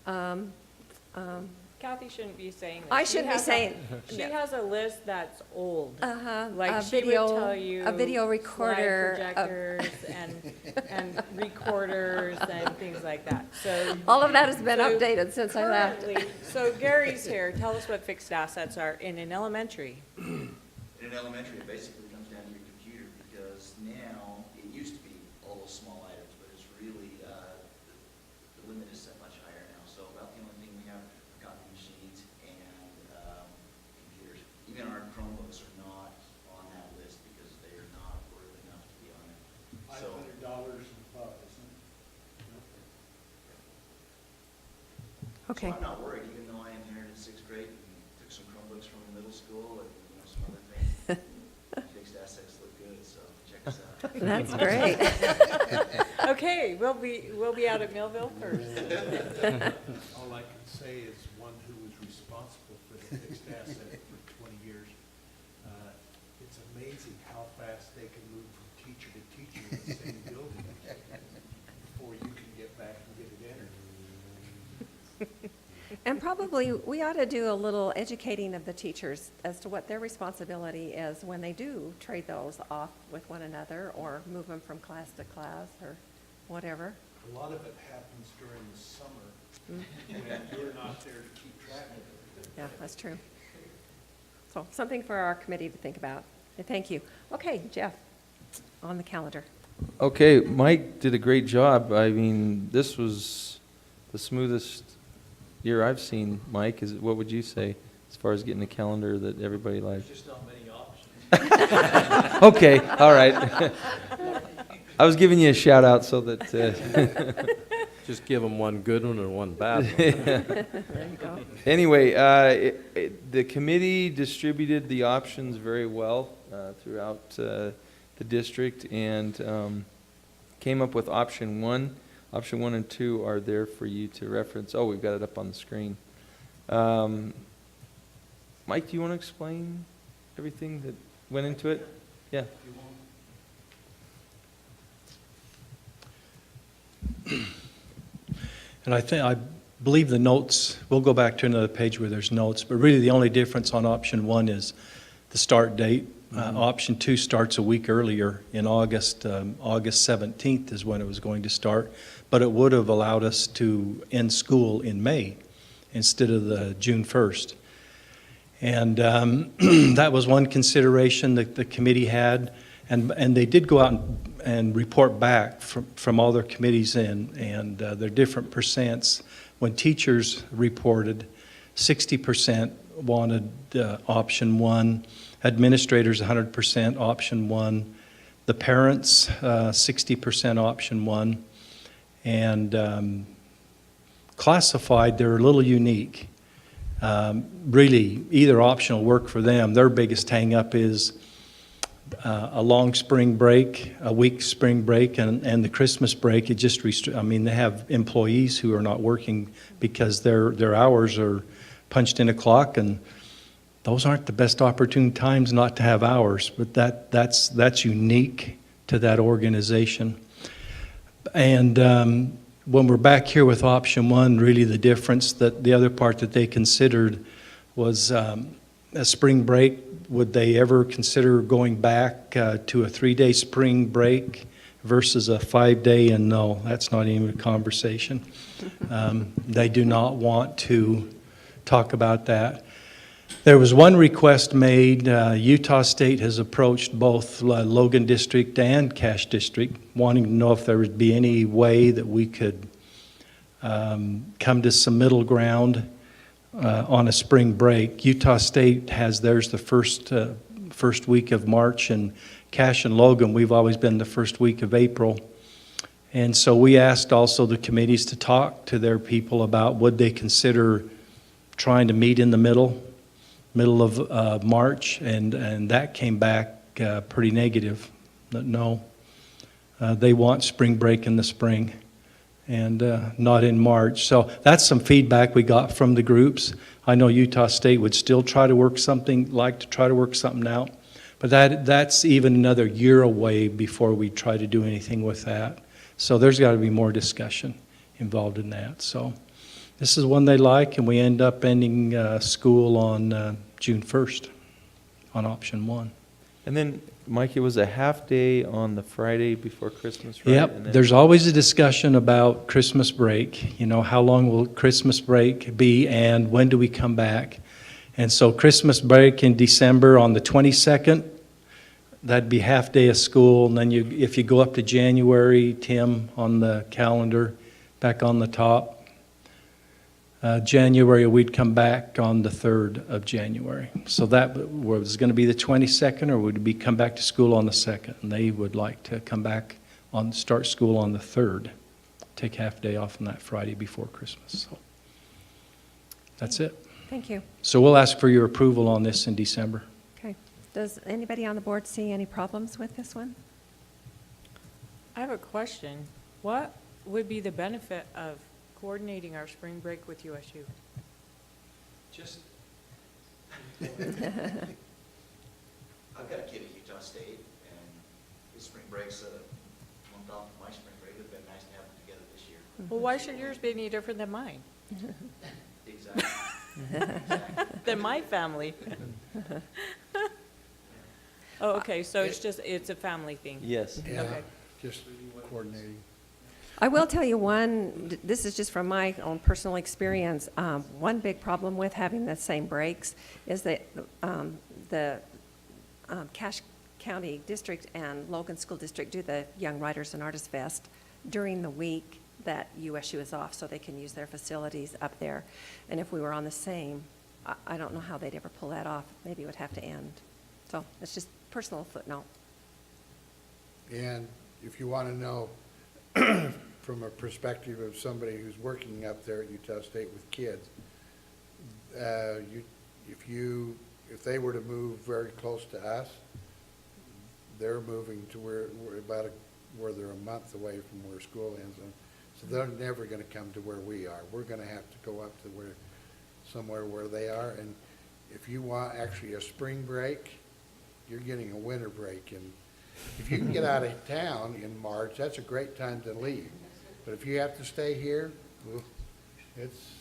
Kathy shouldn't be saying this. I shouldn't be saying. She has a list that's old. Like she would tell you a video recorder, slide projectors and recorders and things like that. So all of that has been updated since I left. So Gary's here. Tell us what fixed assets are in an elementary. In an elementary, it basically comes down to your computer, because now, it used to be all those small items, but it's really, the limit is set much higher now. So about the only thing we have are copy machines and computers. Even our Chromebooks are not on that list because they are not worth enough to be on it. So $500 and above, isn't it? Okay. So I'm not worried, even though I inherited 6th grade and took some Chromebooks from middle school and some other things. Fixed assets look good, so check us out. That's great. Okay, we'll be out at Millville first. All I can say is one who was responsible for the fixed asset for 20 years. It's amazing how fast they can move from teacher to teacher in the same building before you can get back and get it entered. And probably, we ought to do a little educating of the teachers as to what their responsibility is when they do trade those off with one another or move them from class to class or whatever. A lot of it happens during the summer when you're not there to keep track of it. Yeah, that's true. So something for our committee to think about. And thank you. Okay, Jeff, on the calendar. Okay, Mike did a great job. I mean, this was the smoothest year I've seen, Mike. What would you say as far as getting a calendar that everybody likes? Just not many options. Okay, all right. I was giving you a shout out so that. Just give them one good one and one bad one. There you go. Anyway, the committee distributed the options very well throughout the district and came up with option 1. Option 1 and 2 are there for you to reference. Oh, we've got it up on the screen. Mike, do you want to explain everything that went into it? Yeah. And I believe the notes, we'll go back to another page where there's notes, but really the only difference on option 1 is the start date. Option 2 starts a week earlier in August. August 17th is when it was going to start, but it would have allowed us to end school in May instead of the June 1st. And that was one consideration that the committee had, and they did go out and report back from all their committees and their different percents. When teachers reported, 60% wanted option 1, administrators 100% option 1, the parents 60% option 1, and classified, they're a little unique. Really, either option will work for them. Their biggest hang-up is a long spring break, a week spring break, and the Christmas break. It just they have employees who are not working because their hours are punched in a clock, and those aren't the best opportune times not to have hours. But that's unique to that organization. And when we're back here with option 1, really the difference, that the other part that they considered was a spring break. Would they ever consider going back to a 3-day spring break versus a 5-day? And no, that's not even a conversation. They do not want to talk about that. There was one request made. Utah State has approached both Logan District and Cache District, wanting to know if there would be any way that we could come to some middle ground on a spring break. Utah State has theirs the first week of March, and Cache and Logan, we've always been the first week of April. And so we asked also the committees to talk to their people about would they consider trying to meet in the middle of March, and that came back pretty negative. No, they want spring break in the spring and not in March. So that's some feedback we got from the groups. I know Utah State would still try to work something out, but that's even another year away before we try to do anything with that. So there's got to be more discussion involved in that. So this is one they like, and we end up ending school on June 1st on option 1. And then, Mike, it was a half day on the Friday before Christmas, right? Yep, there's always a discussion about Christmas break. You know, how long will Christmas break be, and when do we come back? And so Christmas break in December on the 22nd, that'd be half day of school. And then if you go up to January, Tim, on the calendar, back on the top, January, we'd come back on the 3rd of January. So that was going to be the 22nd, or would we come back to school on the 2nd? And they would like to come back start school on the 3rd, take half day off on that Friday before Christmas. So that's it. Thank you. So we'll ask for your approval on this in December. Okay. Does anybody on the board see any problems with this one? I have a question. What would be the benefit of coordinating our spring break with USU? Just, I've got a kid at Utah State, and his spring break's a month off of my spring break. It'd been nice to have them together this year. Well, why should yours be any different than mine? Exactly. Than my family? Oh, okay, so it's a family thing? Yes. Yeah, Okay. just coordinating. I will tell you this is just from my own personal experience, one big problem with having the same breaks is that the Cache County District and Logan School District do the Young Writers and Artists Fest during the week that USU is off, so they can use their facilities up there. And if we were on the same, I don't know how they'd ever pull that off. Maybe it would have to end. So it's just personal footnote. And if you want to know from a perspective of somebody who's working up there at Utah State with kids, if they were to move very close to us, they're moving to where they're a month away from where school ends. And so they're never going to come to where we are. We're going to have to go up to somewhere where they are. And if you want actually a spring break, you're getting a winter break. And if you can get out of town in March, that's a great time to leave. But if you have to stay here, well, it's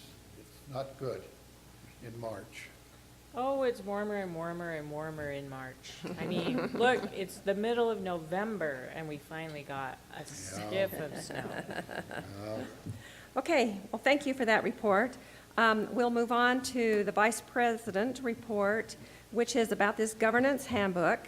not good in March. Oh, it's warmer and warmer and warmer in March. I mean, look, it's the middle of November, and we finally got a skiff of snow. Okay, well, thank you for that report. We'll move on to the Vice President report, which is about this governance handbook.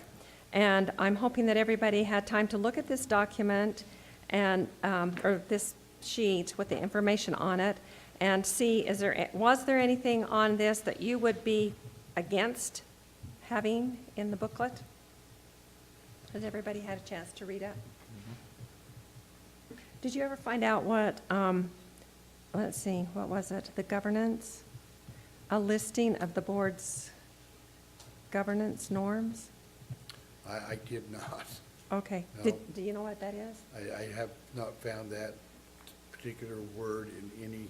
And I'm hoping that everybody had time to look at this document and, or this sheet with the information on it and see, was there anything on this that you would be against having in the booklet? Has everybody had a chance to read it? Did you ever find out what, let's see, what was it? The governance? A listing of the board's governance norms? I did not. Okay. No. Do you know what that is? I have not found that particular word in any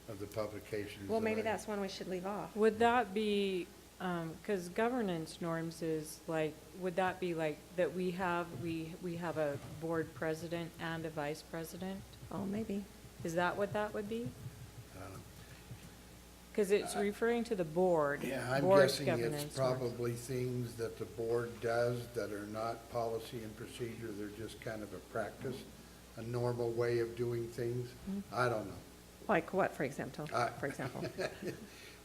of the publications. Well, maybe that I- that's one we should leave off. Would that be, because governance norms is like, would that be like that we have a board president and a vice president? Oh, maybe. Is that what that would be? I don't know. Because it's referring to the board. Yeah, I'm board guessing it's governance norms. probably things that the board does that are not policy and procedure. They're just kind of a practice, a normal way of doing things. I don't know. Like what, for example? For example?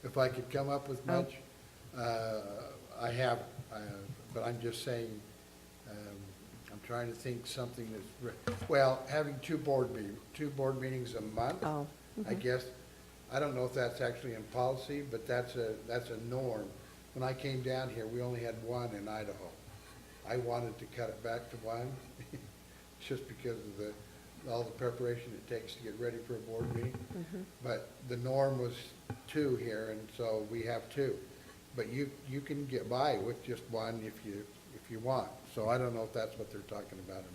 If I could come up with much, I have, but I'm just saying, I'm trying to think something that's, well, having two board meetings a month, Oh. I guess. I don't know if that's actually in policy, but that's a norm. When I came down here, we only had one in Idaho. I wanted to cut it back to one, just because of all the preparation it takes to get ready for a board meeting. But the norm was two here, and so we have two. But you can get by with just one if you want. So I don't know if that's what they're talking about or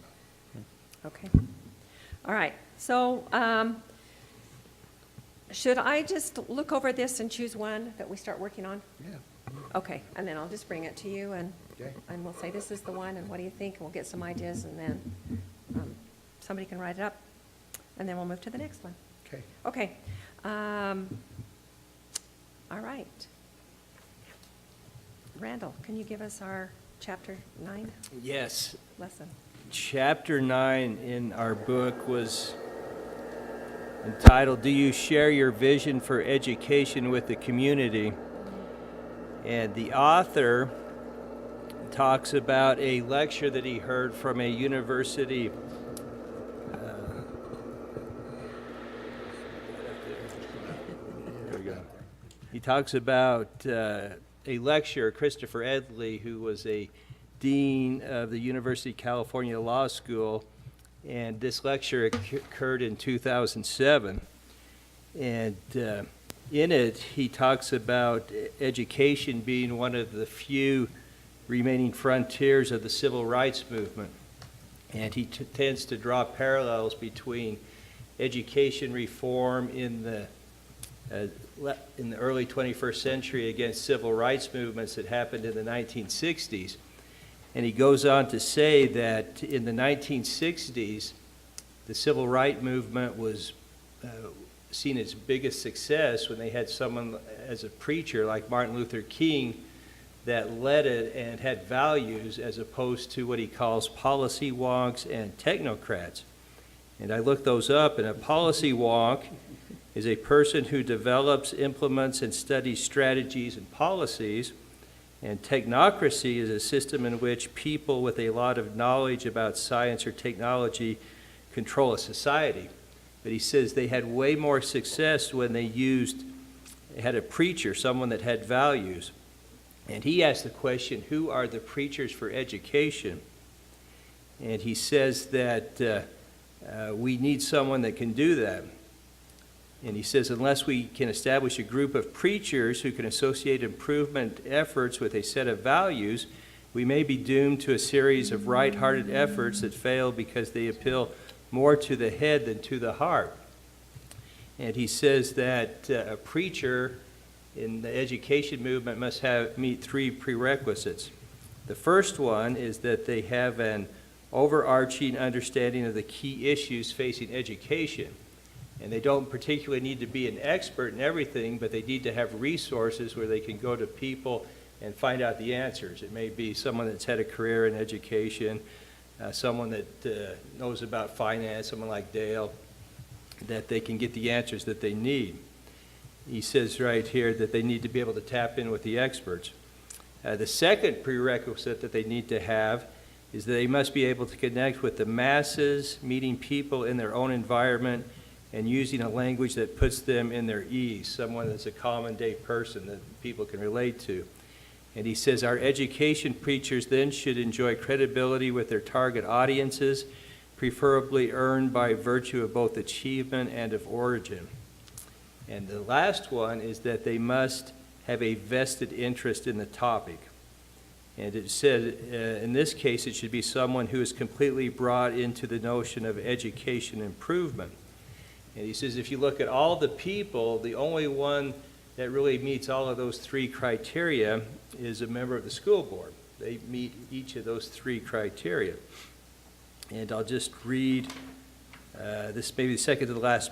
not. Okay. All right. So should I just look over this and choose one that we start working on? Yeah. Okay. And then I'll just bring it to you, and Okay. and we'll say this is the one, and what do you think? And we'll get some ideas, and then somebody can write it up, and then we'll move to the next one. Okay. Okay. All right. Randall, can you give us our chapter 9 Yes. lesson? Chapter 9 in our book was entitled, Do You Share Your Vision for Education with the Community? And the author talks about a lecture that he heard from a university there we go. He talks about a lecturer, Christopher Edley, who was a dean of the University of California Law School, and this lecture occurred in 2007. And in it, he talks about education being one of the few remaining frontiers of the civil rights movement. And he tends to draw parallels between education reform in the early 21st century against civil rights movements that happened in the 1960s. And he goes on to say that in the 1960s, the civil rights movement was seen its biggest success when they had someone as a preacher like Martin Luther King that led it and had values, as opposed to what he calls policy wonks and technocrats. And I looked those up, and a policy wonk is a person who develops, implements, and studies strategies and policies. And technocracy is a system in which people with a lot of knowledge about science or technology control a society. But he says they had way more success when they had a preacher, someone that had values. And he asked the question, who are the preachers for education? And he says that we need someone that can do that. And he says, unless we can establish a group of preachers who can associate improvement efforts with a set of values, we may be doomed to a series of right-hearted efforts that fail because they appeal more to the head than to the heart. And he says that a preacher in the education movement must meet 3 prerequisites. The first one is that they have an overarching understanding of the key issues facing education. And they don't particularly need to be an expert in everything, but they need to have resources where they can go to people and find out the answers. It may be someone that's had a career in education, someone that knows about finance, someone like Dale, that they can get the answers that they need. He says right here that they need to be able to tap in with the experts. The second prerequisite that they need to have is that they must be able to connect with the masses, meeting people in their own environment, and using a language that puts them in their ease, someone that's a common day person that people can relate to. And he says our education preachers then should enjoy credibility with their target audiences, preferably earned by virtue of both achievement and of origin. And the last one is that they must have a vested interest in the topic. And it said, in this case, it should be someone who is completely brought into the notion of education improvement. And he says, if you look at all the people, the only one that really meets all of those 3 criteria is a member of the school board. They meet each of those 3 criteria. And I'll just read this, maybe the second to the last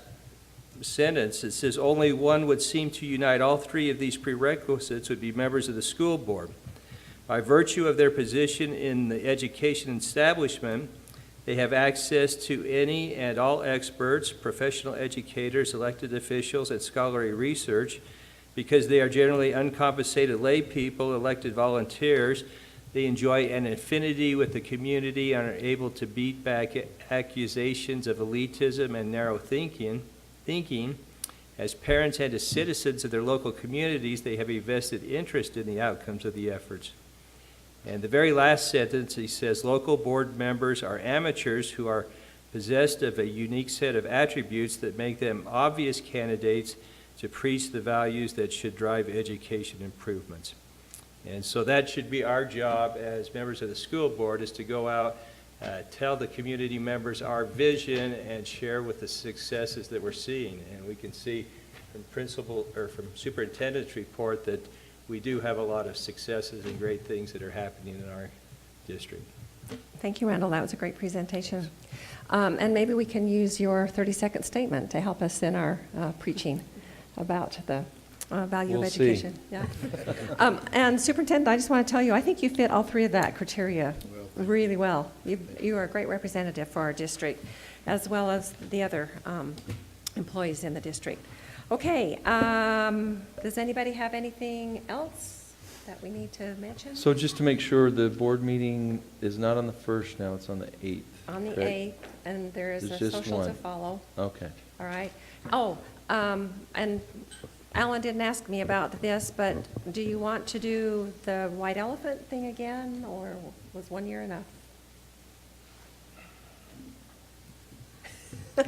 sentence. It says, only one would seem to unite all 3 of these prerequisites would be members of the school board. By virtue of their position in the education establishment, they have access to any and all experts, professional educators, elected officials, and scholarly research. Because they are generally uncompensated lay people, elected volunteers, they enjoy an affinity with the community and are able to beat back accusations of elitism and narrow thinking. As parents and as citizens of their local communities, they have a vested interest in the outcomes of the efforts. And the very last sentence, he says, local board members are amateurs who are possessed of a unique set of attributes that make them obvious candidates to preach the values that should drive education improvements. And so that should be our job as members of the school board, is to go out, tell the community members our vision and share with the successes that we're seeing. And we can see from superintendent's report that we do have a lot of successes and great things that are happening in our district. Thank you, Randall. That was a great presentation. And maybe we can use your 30-second statement to help us in our preaching about the value of education. Yeah. And Superintendent, I just want to tell you, I think you fit all 3 of that criteria really well. You are a great representative for our district, as well as the other employees in the district. Okay, does anybody have anything else that we need to mention? So just to make sure, the board meeting is not on the 1st now, it's on the 8th. On the correct? 8th, and there is There's a just social to one. follow. Okay. All right. Oh, and Alan didn't ask me about this, but do you want to do the white elephant thing again, or was 1 year enough? Do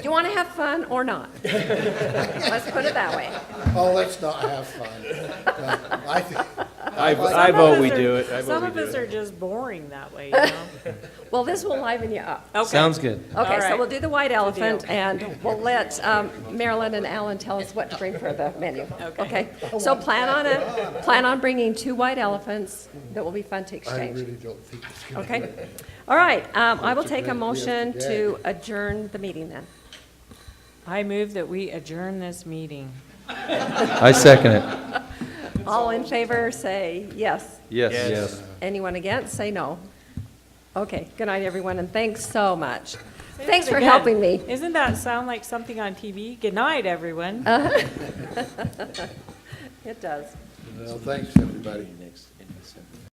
you want to have fun or not? Let's put it that way. Oh, let's not have fun. I I like vote we do it. I Some vote of we do us it. are just boring that way, you know? Well, this will liven you up. Okay. Sounds good. Okay, All so right. we'll do the white elephant, deal. and we'll let Marilyn and Alan tell us what to bring for the menu. Okay? So plan on bringing 2 white elephants that will be fun to I exchange. really don't think it's going to Okay? All right, I will That's a take a great motion gift, to adjourn the meeting then. I move that we adjourn this meeting. I second it. All in favor, say yes. Yes. Yes. Anyone against, say no. Okay, good night, everyone, and thanks so much. Thanks it for again. helping me. Isn't that sound like something on TV? Good night, everyone. It does. Well, thanks, everybody. Next.